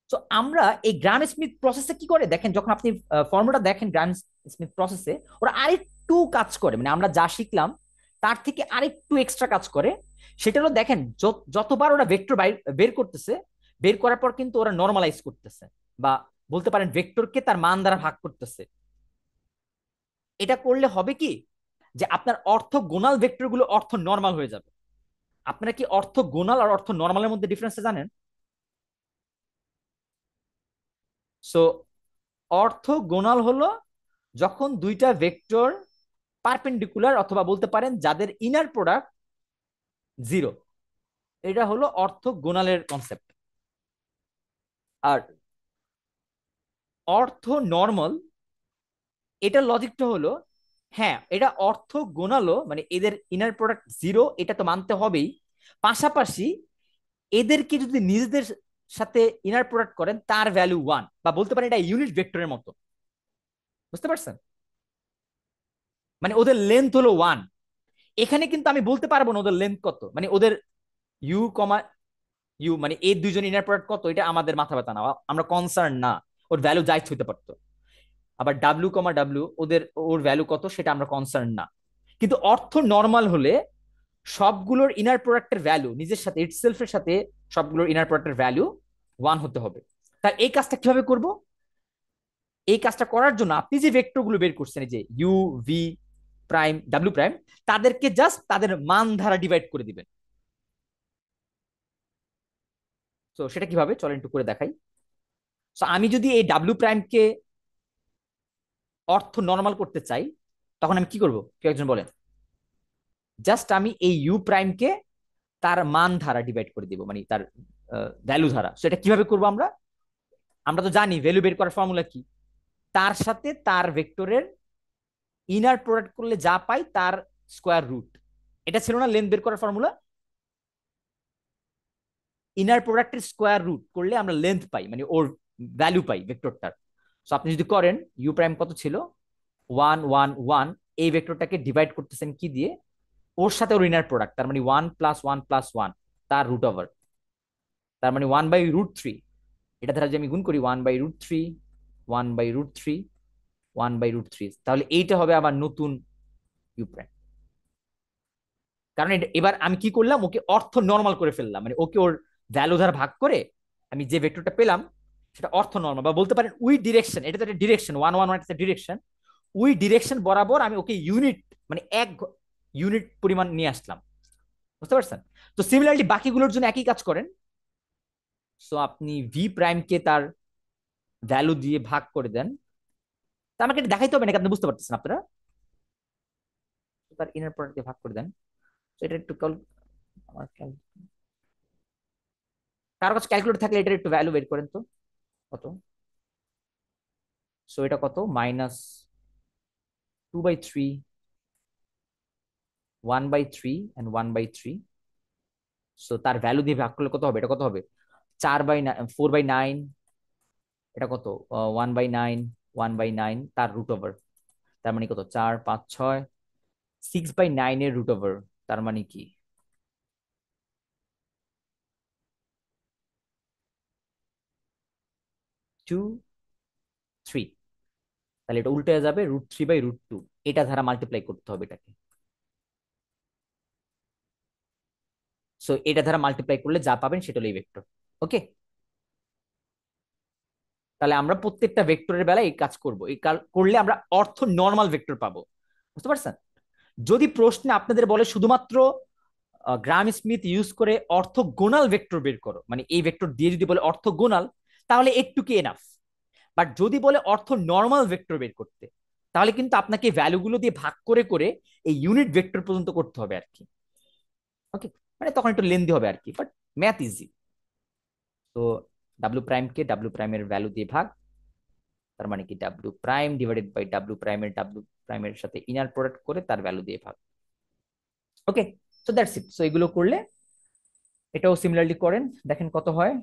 তো আমরা এই গ্রাম স্মিথ প্রসেসে কি করে দেখেন, যখন আপনি ফর্মুলাটা দেখেন গ্রাম স্মিথ প্রসেসে, ওরা আরেকটু কাজ করে, মানে আমরা যা শিখলাম তার থেকে আরেকটু এক্সট্রা কাজ করে। সেটা হলো দেখেন যতবার ওরা ভেক্টর বের করতেছে, বের করার পর কিন্তু ওরা নর্মালাইজ করতেছে, বা বলতে পারেন ভেক্টরকে তার মান দ্বারা ভাগ করতেছে। এটা করলে হবে কি যে আপনার অর্থগোনাল ভেক্টর গুলো অর্থ নর্মাল হয়ে যাবে। আপনারা কি অর্থগোনাল আর অর্থ নর্মালের মধ্যে ডিফারেন্স জানেন? সো অর্থগোনাল হলো যখন দুইটা ভেক্টর পারপেন্ডিকুলার, অথবা বলতে পারেন যাদের ইনার প্রোডাক্ট 0, এটা হলো অর্থগোনালের কনসেপ্ট। আর অর্থ নর্মাল, এটার লজিকটা হলো হ্যাঁ এটা অর্থগোনালও, মানে এদের ইনার প্রোডাক্ট 0 এটা তো মানতে হবেই, পাশাপাশি এদেরকে যদি নিজেদের সাথে ইনার প্রোডাক্ট করেন তার ভ্যালু 1, বা বলতে পারেন এটা ইউনিট ভেক্টরের মতো। বুঝতে পারছেন? মানে ওদের লেন্থ হলো 1। এখানে কিন্তু আমি বলতে পারবো না ওদের লেন্থ কত, মানে ওদের ইউ কমা ইউ মানে এই দুইজন ইনার প্রোডাক্ট কত, এটা আমাদের মাথা ব্যথা না, আমরা কনসার্ন না। ওর ভ্যালু যাই হইতে পারতো। আবার ডাব্লিউ কমা ডাব্লিউ ওর ভ্যালু কত সেটা আমরা কনসার্ন না। কিন্তু অর্থ নর্মাল হলে সবগুলোর ইনার প্রোডাক্টের ভ্যালু নিজের সাথে ইটসেলফের সাথে সবগুলোর ইনার প্রোডাক্টের ভ্যালু 1 হতে হবে। তার এই কাজটা কিভাবে করব? এই কাজটা করার জন্য আপনি যে ভেক্টরগুলো বের করছেন, এই যে U V prime W prime, তাদেরকে জাস্ট তাদের মান দ্বারা ডিভাইড করে দিবেন। তো সেটা কিভাবে চলেন একটু করে দেখাই। সো আমি যদি এই ডাব্লিউ প্রাইমকে অর্থ নর্মাল করতে চাই তখন আমি কি করব, কেউ একজন বলেন? জাস্ট আমি এই ইউ প্রাইমকে তার মান ধারা ডিভাইড করে দিব, মানে তার ভ্যালু ধারা। সেটা কিভাবে করব? আমরা আমরা তো জানি ভ্যালু বের করার ফর্মুলা কি, তার সাথে তার ভেক্টরের ইনার প্রোডাক্ট করলে যা পাই তার স্কোয়ার রুট। এটা ছিল না লেন্থ বের করার ফর্মুলা? ইনার প্রোডাক্টের স্কোয়ার রুট করলে আমরা লেন্থ পাই, মানে ওর ভ্যালু পাই ভেক্টরটার। সো আপনি যদি করেন ইউ প্রাইম কত ছিল 1 1 1, এই ভেক্টরটাকে ডিভাইড করতেছেন কি দিয়ে, ওর সাথে ওর ইনার প্রোডাক্ট, তার মানে 1 + 1 + 1 তার রুট ওভার, তার মানে 1/√3। এটা দ্বারা যদি আমি গুণ করি 1/√3 1/√3 1/√3, তাহলে এইটা হবে আমার নতুন ইউ প্রাইম। কারণ এবার আমি কি করলাম, ওকে অর্থ নর্মাল করে ফেললাম, মানে ওকে ওর ভ্যালু দ্বারা ভাগ করে আমি যে ভেক্টরটা পেলাম সেটা অর্থ নর্মাল, বা বলতে পারেন উই ডিরেকশন, এটা তো একটা ডিরেকশন, 1 1 1 একটা ডিরেকশন, উই ডিরেকশন বরাবর আমি ওকে ইউনিট মানে এক ইউনিট পরিমাণ নিয়ে আসলাম, বুঝতে পারছেন? তো সিমিলারলি বাকিগুলোর জন্য একই কাজ করেন। সো আপনি ভি প্রাইমকে তার ভ্যালু দিয়ে ভাগ করে দেন। তা আমাকে এটা দেখাইতে হবে নাকি, আপনি বুঝতে পারতেছেন আপনারা? তার ইনার প্রোডাক্ট দিয়ে ভাগ করে দেন। তো এটা একটু আমার কারো কাছে ক্যালকুলেটর থাকলে এটার একটু ভ্যালু বের করেন তো কত। সো এটা কত, -2/3 1/3 and 1/3। সো তার ভ্যালু দিয়ে ভাগ করলে কত হবে, এটা কত হবে 4/9, এটা কত 1/9 1/9 তার রুট ওভার, তার মানে কত 4 5 6 6/9 এর রুট ওভার, তার মানে কি 2 3। তাহলে এটা উল্টে যাবে √3/√2, এটা ধারা মাল্টিপ্লাই করতে হবে এটাকে। সো এটা ধারা মাল্টিপ্লাই করলে যা পাবেন সেটা হলো এই ভেক্টর। ওকে, তাহলে আমরা প্রত্যেকটা ভেক্টরের বেলায় এই কাজ করব, এই কাজ করলে আমরা অর্থ নর্মাল ভেক্টর পাবো, বুঝতে পারছেন? যদি প্রশ্নে আপনাদের বলে শুধুমাত্র গ্রাম স্মিথ ইউজ করে অর্থগোনাল ভেক্টর বের করো, মানে এই ভেক্টর দিয়ে যদি বলে অর্থগোনাল, তাহলে একটু কি এনাফ। বাট যদি বলে অর্থ নর্মাল ভেক্টর বের করতে, তাহলে কিন্তু আপনাকে ভ্যালুগুলো দিয়ে ভাগ করে করে এই ইউনিট ভেক্টর পর্যন্ত করতে হবে আর কি। ওকে, মানে তখন একটু লেন্দি হবে আর কি, বাট ম্যাথ ইজি। তো ডাব্লিউ প্রাইমকে ডাব্লিউ প্রাইমের ভ্যালু দিয়ে ভাগ, তার মানে কি W prime divided by W প্রাইমের সাথে ইনার প্রোডাক্ট করে তার ভ্যালু দিয়ে ভাগ। Okay, so that's it. So এগুলো করলে এটাও সিমিলারলি করেন, দেখেন কত হয়।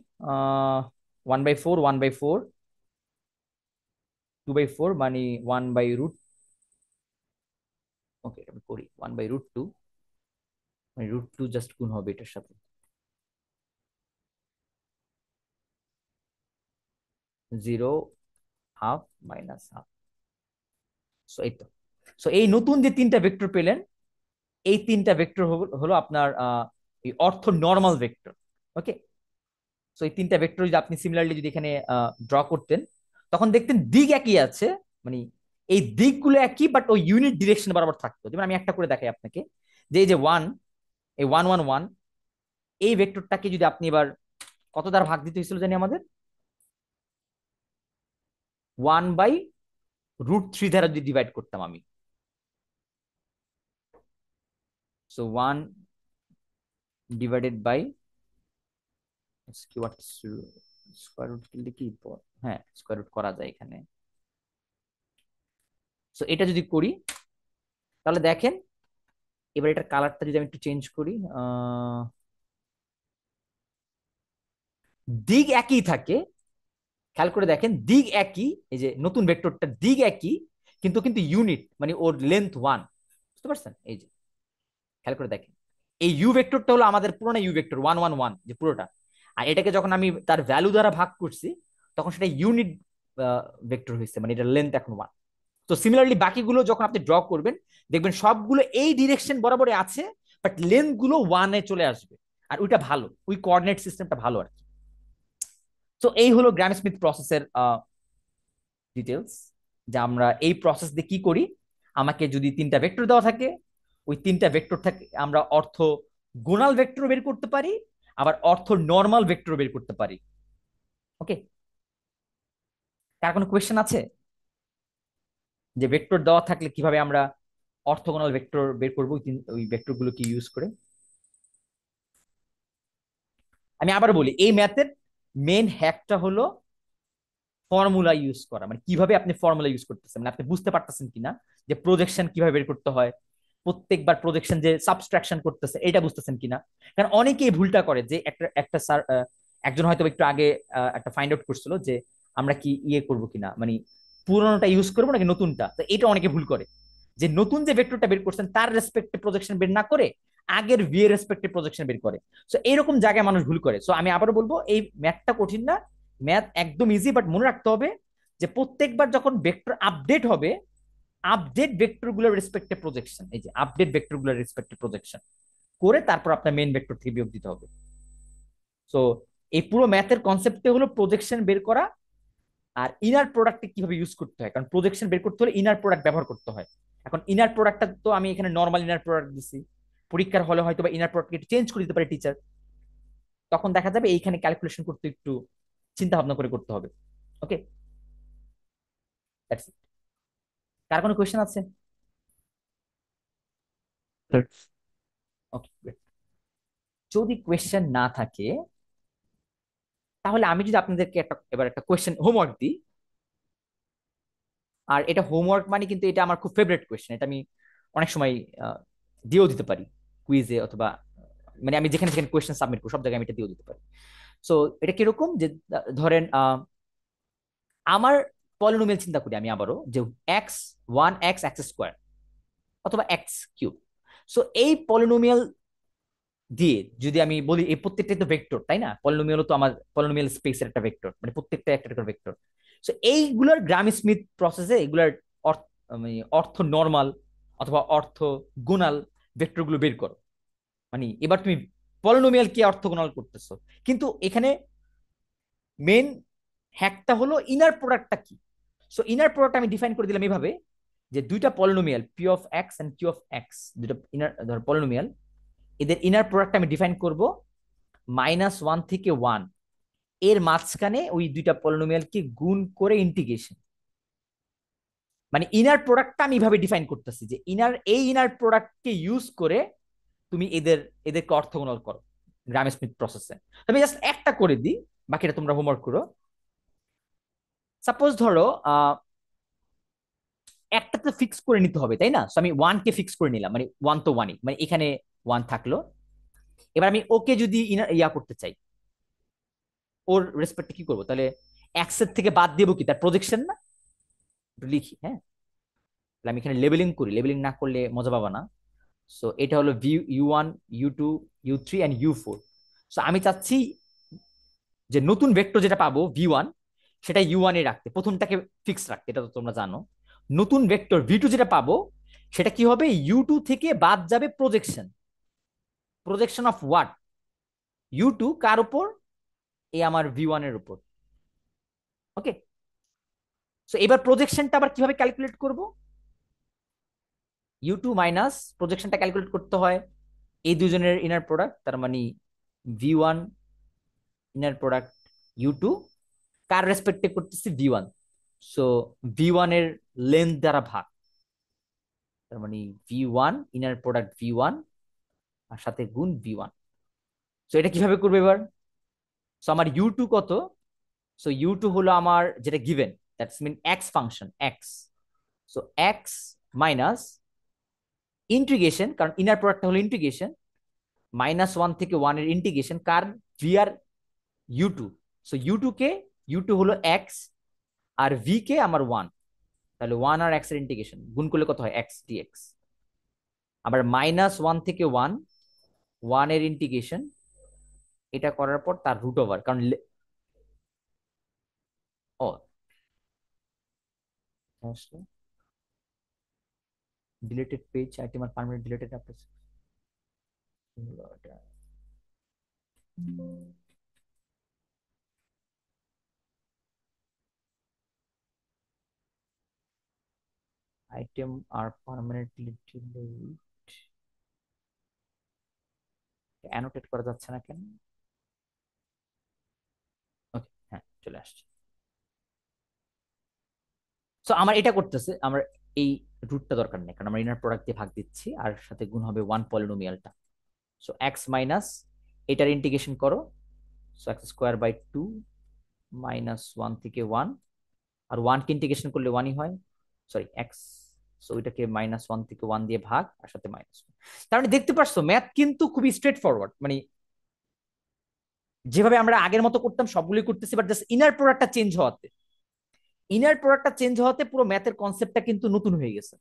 1/4 1/4 2/4 মানে 1/√, ওকে আমি করি 1/√2, মানে √2 জাস্ট গুণ হবে এটার সাথে 0 হাফ মাইনাস হাফ। সো এই তো, সো এই নতুন যে তিনটা ভেক্টর পেলেন, এই তিনটা ভেক্টর হলো আপনার এই অর্থ নর্মাল ভেক্টর। ওকে, সো এই তিনটা ভেক্টর যদি আপনি সিমিলারলি যদি এখানে ড্র করতেন, তখন দেখতেন দিক একই আছে, মানে এই দিকগুলো একই, বাট ওই ইউনিট ডিরেকশন বরাবর থাকতো। যেমন আমি একটা করে দেখাই আপনাকে, যে এই যে 1, এই 1 1 1, এই ভেক্টরটাকে যদি আপনি এবার কত দ্বারা ভাগ দিতে হয়েছিল জানি আমাদের, 1/√3 দ্বারা যদি ডিভাইড করতাম আমি। So 1 divided by square root করলে কি, হ্যাঁ স্কয়ার রুট করা যায় এখানে। সো এটা যদি করি তাহলে দেখেন, এবার এটার কালারটা যদি আমি একটু চেঞ্জ করি, দিক একই থাকে, খেয়াল করে দেখেন দিক একই, এই যে নতুন ভেক্টরটা দিক একই, কিন্তু কিন্তু ইউনিট মানে ওর লেন্থ 1, বুঝতে পারছেন? এই যে খেয়াল করে দেখেন, এই ইউ ভেক্টরটা হলো আমাদের পুরোনো ইউ ভেক্টর 1 1 1 যে পুরোটা, আর এটাকে যখন আমি তার ভ্যালু দ্বারা ভাগ করছি তখন সেটা ইউনিট ভেক্টর হয়েছে, মানে এটার লেন্থ এখন 1। তো সিমিলারলি বাকিগুলো যখন আপনি ড্র করবেন দেখবেন সবগুলো এই ডিরেকশন বরাবরে আছে, বাট লেন্থ গুলো 1-এ চলে আসবে, আর ওইটা ভালো, ওই কোঅর্ডিনেট সিস্টেমটা ভালো আর কি। তো এই হলো গ্রাম স্মিথ প্রসেসের ডিটেলস, যে আমরা এই প্রসেস দিয়ে কি করি, আমাকে যদি তিনটা ভেক্টর দেওয়া থাকে, ওই তিনটা ভেক্টর থাকে আমরা অর্থ গোনাল ভেক্টর বের করতে পারি, আবার অর্থ নর্মাল ভেক্টর বের করতে পারি। ওকে, কার কোনো কোয়েশ্চেন আছে যে ভেক্টর দেওয়া থাকলে কিভাবে আমরা অর্থগোনাল ভেক্টর বের করবো ওই ভেক্টর গুলো কি ইউজ করে? আমি আবার বলি, এই ম্যাথের মেন হ্যাকটা হলো ফর্মুলা ইউজ করা, মানে কিভাবে আপনি ফর্মুলা ইউজ করতেছেন, মানে আপনি বুঝতে পারতেছেন কিনা যে প্রজেকশন কিভাবে বের করতে হয়, প্রত্যেকবার প্রজেকশন যে সাবস্ট্রাকশন করতেছে এটা বুঝতেছেন কিনা। কারণ অনেকেই ভুলটা করে যে একটা স্যার একজন হয়তো একটু আগে একটা ফাইন্ড আউট করছিল যে আমরা কি ইয়ে করবো কিনা, মানে পুরোনোটা ইউজ করবো নাকি নতুনটা। তো এটা অনেকে ভুল করে, যে নতুন যে ভেক্টরটা বের করছেন তার রেসপেক্টে প্রজেকশন বের না করে আগের ভি এর রেসপেক্টে প্রজেকশন বের করে। সো এইরকম জায়গায় মানুষ ভুল করে। সো আমি আবারও বলবো, এই ম্যাথটা কঠিন না, ম্যাথ একদম ইজি, বাট মনে রাখতে হবে যে প্রত্যেকবার যখন ভেক্টর আপডেট হবে, আপডেট ভেক্টর গুলোর রেসপেক্টে প্রজেকশন, এই যে আপডেট ভেক্টর গুলোর রেসপেক্টে প্রজেকশন করে তারপর আপনার মেইন ভেক্টর থেকে বিয়োগ দিতে হবে। সো এই পুরো ম্যাথের কনসেপ্টে হলো প্রজেকশন বের করা আর ইনার প্রোডাক্টে কিভাবে ইউজ করতে হয়, কারণ প্রজেকশন বের করতে হলে ইনার প্রোডাক্ট ব্যবহার করতে হয়। এখন ইনার প্রোডাক্টটা তো আমি এখানে নর্মাল ইনার প্রোডাক্ট দিছি, পরীক্ষার হলে হয়তো বা ইনার প্রোডাক্ট চেঞ্জ করে দিতে পারে টিচার, তখন দেখা যাবে এইখানে ক্যালকুলেশন করতে একটু চিন্তা ভাবনা করে করতে হবে। ওকে, দ্যাটস ইট। কার কোনো কোয়েশ্চেন আছে? স্যার ওকে, যদি কোয়েশ্চেন না থাকে তাহলে আমি যদি আপনাদেরকে এবার একটা কোয়েশ্চেন হোমওয়ার্ক দিই, আর এটা হোমওয়ার্ক মানে কিন্তু এটা আমার খুব ফেভারিট কোয়েশ্চেন, এটা আমি অনেক সময় দিয়েও দিতে পারি কুইজে, অথবা মানে আমি যেখানে যেখানে কোয়েশ্চেন সাবমিট করি সব জায়গায় আমি এটা দিয়েও দিতে পারি। সো এটা কিরকম, যে ধরেন আমার পলিনোমিয়াল চিন্তা করি আমি আবারও, যে x one x x square অথবা এক্স কিউব। সো এই পলিনোমিয়াল দিয়ে যদি আমি বলি, এই প্রত্যেকটা তো ভেক্টর, তাই না? পলিনোমিয়াল তো আমার পলিনোমিয়াল স্পেসের একটা ভেক্টর, মানে প্রত্যেকটা একটা একটা ভেক্টর। সো এইগুলোর গ্রাম স্মিথ প্রসেসে এগুলার অর্থ, মানে অর্থ নর্মাল অথবা অর্থ গুণাল ভেক্টর গুলো বের করো। মানে এবার তুমি পলিনোমিয়াল কি অর্থগোনাল করতেছো, কিন্তু এখানে মেন হ্যাকটা হলো ইনার প্রোডাক্টটা কি। সো ইনার প্রোডাক্ট আমি ডিফাইন করে দিলাম এইভাবে, যে দুইটা polynomial p of x and q of x, দুইটা ইনার ধর পলিনোমিয়াল, এদের ইনার প্রোডাক্ট আমি ডিফাইন করব -1 থেকে 1 এর মাঝখানে ওই দুইটা পলিনোমিয়ালকে গুণ করে ইন্টিগ্রেশন। মানে ইনার প্রোডাক্টটা আমি এইভাবে ডিফাইন করতেছি, যে এই ইনার প্রোডাক্টকে ইউজ করে তুমি এদেরকে অর্থগোনাল করো গ্রাম স্মিথ প্রসেসে। আমি জাস্ট একটা করে দিই, বাকিটা তোমরা হোমওয়ার্ক করো। সাপোজ ধরো একটা তো ফিক্স করে নিতে হবে, তাই না? সো আমি 1 কে ফিক্স করে নিলাম, মানে 1 তো 1ই, মানে এখানে 1 থাকলো। এবার আমি ওকে যদি ইয়া করতে চাই, ওর রেসপেক্টে কি করবো তাহলে? এক্স এর থেকে বাদ দেবো কি, তার প্রজেকশন না? একটু লিখি, হ্যাঁ, আমি এখানে লেবেলিং করি, লেবেলিং না করলে মজা পাবা না। সো এটা হলো u1 u2 u3 and u4। So আমি চাচ্ছি যে নতুন ভেক্টর যেটা পাবো v1 সেটা u1 এ রাখতে, প্রথমটাকে ফিক্স রাখতে, এটা তো তোমরা জানো। নতুন ভেক্টর v2 যেটা পাবো সেটা কি হবে, u2 থেকে বাদ যাবে projection. Projection of what? u2 কার উপর? এই আমার v1 এর উপর। ওকে, সো এবার প্রজেকশনটা আবার কিভাবে ক্যালকুলেট করব? u2 মাইনাস প্রজেকশনটা ক্যালকুলেট করতে হয় এই দুজনের ইনার প্রোডাক্ট, তার মানে v1 ইনার প্রোডাক্ট u2 কার রেসপেক্টে করতেছি? v1। সো v1 এর লেন্থ দ্বারা ভাগ, তার মানে v1 ইনার প্রোডাক্ট v1 আর সাথে গুণ v1। সো এটা কিভাবে করবে এবার? সো আমার u2 কত? সো u2 হলো আমার যেটা given, that's mean x function x। So x minus integration, কারণ ইনার প্রোডাক্টটা হলো ইন্টিগ্রেশন, -1 থেকে 1 এর ইন্টিগ্রেশন কার? v আর u2। সো u2 কে, u2 হলো x আর v কে আমার 1, তাহলে 1 আর x এর ইন্টিগ্রেশন গুণ করলে কত হয়? x dx। আবার -1 থেকে 1 1 এর ইন্টিগ্রেশন, এটা করার পর তার রুট ওভার, কারণ ও ডিলেটেড পেজ আইটেম আর পার্মানেন্ট ডিলেটেড আপনি আইটেম আর পার্মানেন্টলি ডিলেট অ্যানোটেট করা যাচ্ছে না কেন? ওকে, হ্যাঁ চলে আসছে। সো আমার এটা করতেছে, আমার এই রুটটা দরকার নেই, কারণ আমরা ইনার প্রোডাক্ট দিয়ে ভাগ দিচ্ছি আর সাথে গুণ হবে 1 পলিনোমিয়ালটা। সো এক্স মাইনাস এটার ইন্টিগ্রেশন করো, সো এক্স স্কোয়ার বাই 2 -1 থেকে 1, আর 1 কে ইন্টিগ্রেশন করলে 1ই হয়, সরি এক্স। সো এটাকে -1 থেকে 1 দিয়ে ভাগ আর সাথে -1। তার মানে দেখতে পারছো ম্যাথ কিন্তু খুবই স্ট্রেট ফরওয়ার্ড, মানে যেভাবে আমরা আগের মতো করতাম সবগুলোই করতেছি, বাট জাস্ট ইনার প্রোডাক্টটা চেঞ্জ হওয়াতে ইনার প্রোডাক্টটা চেঞ্জ হওয়াতে পুরো ম্যাথের কনসেপ্টটা কিন্তু নতুন হয়ে গেছে।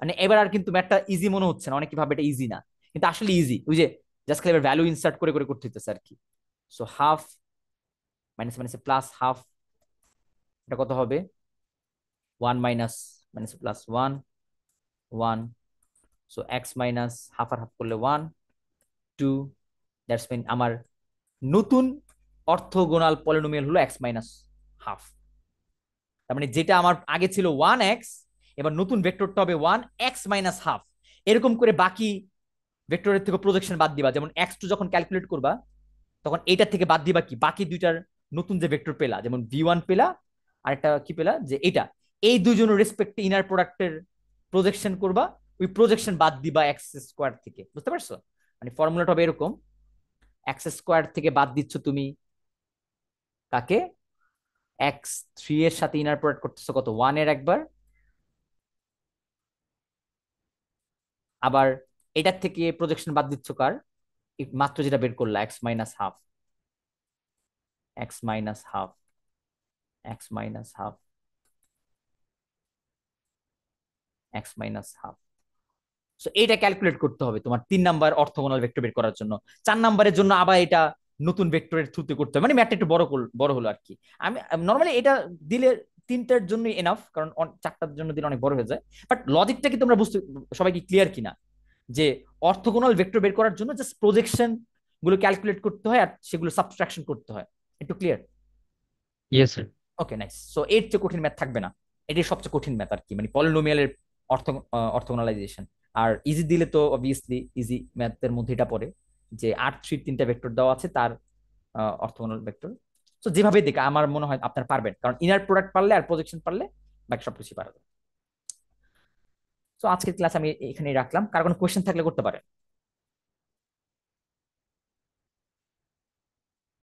মানে এবার আর কিন্তু ম্যাথটা ইজি মনে হচ্ছে না, অনেকে ভাবে এটা ইজি না, কিন্তু আসলে ইজি। ওই যে জাস্ট খালি এবার ভ্যালু ইনসার্ট করে করে করতে হইতেছে আর কি। সো হাফ মাইনাস মাইনাসে প্লাস হাফ, এটা কত হবে? 1 মাইনাস মাইনাসে plus 1 1। So x minus half আর হাফ করলে 1 2। দ্যাটস মিন আমার নতুন অর্থগোনাল পলিনোমিয়াল হলো এক্স মাইনাস হাফ। তার মানে যেটা আমার আগে ছিল 1x, এবার নতুন ভেক্টরটা হবে 1x মাইনাস হাফ। এরকম করে বাকি ভেক্টরের থেকে প্রজেকশন বাদ দিবা। যেমন x2 যখন ক্যালকুলেট করবা তখন এইটার থেকে বাদ দিবা কি, বাকি দুইটার নতুন যে ভেক্টর পেলা, যেমন v1 পেলা আর একটা কি পেলা, যে এটা, এই দুইজনের রেসপেক্টে ইনার প্রোডাক্টের প্রজেকশন করবা, ওই প্রজেকশন বাদ দিবা এক্স স্কোয়ার থেকে। বুঝতে পারছো? মানে ফর্মুলাটা হবে এরকম, এক্স স্কোয়ার থেকে বাদ দিচ্ছ তুমি কাকে, x3 এর সাথে ইনার প্রোডাক্ট করতেছো কত, 1 এর একবার, আবার এটার থেকে প্রজেকশন বাদ দিচ্ছ কার, মাত্র যেটা বের করলা x minus half, x minus half, x minus half, x minus half. So এটা ক্যালকুলেট করতে হবে তোমার 3 নাম্বার অর্থগোনাল ভেক্টর বের করার জন্য। 4 নাম্বারের জন্য আবার এটা নতুন ভেক্টরের থ্রুতে করতে হবে, মানে ম্যাথটা একটু বড় হলো আর কি। আমি নর্মালি এটা দিলে 3টার জন্য এনাফ, কারণ 4টার জন্য দিলে অনেক বড় হয়ে যায়। বাট লজিকটা কি তোমরা বুঝতে, সবাই কি ক্লিয়ার কিনা, যে অর্থগোনাল ভেক্টর বের করার জন্য জাস্ট প্রজেকশন গুলো ক্যালকুলেট করতে হয় আর সেগুলো সাবট্রাকশন করতে হয়। একটু clear? Yes sir. Okay, nice. So এর চেয়ে কঠিন ম্যাথ থাকবে না, এটাই সবচেয়ে কঠিন ম্যাথ আর কি, মানে পলিনোমিয়ালের অর্থগোনালাইজেশন। আর ইজি দিলে তো অবভিয়াসলি ইজি ম্যাথের মধ্যে এটা পড়ে, যে R3 3টা ভেক্টর দেওয়া আছে, তার অর্থগোনাল ভেক্টর। তো যেভাবে দেখে আমার মনে হয় আপনার পারবেন, কারণ ইনার প্রোডাক্ট পারলে আর প্রজেকশন পারলে বাকি সবকিছু পারবে। তো আজকের ক্লাস আমি এখানেই রাখলাম, কার কোনো কোয়েশ্চেন থাকলে করতে পারে।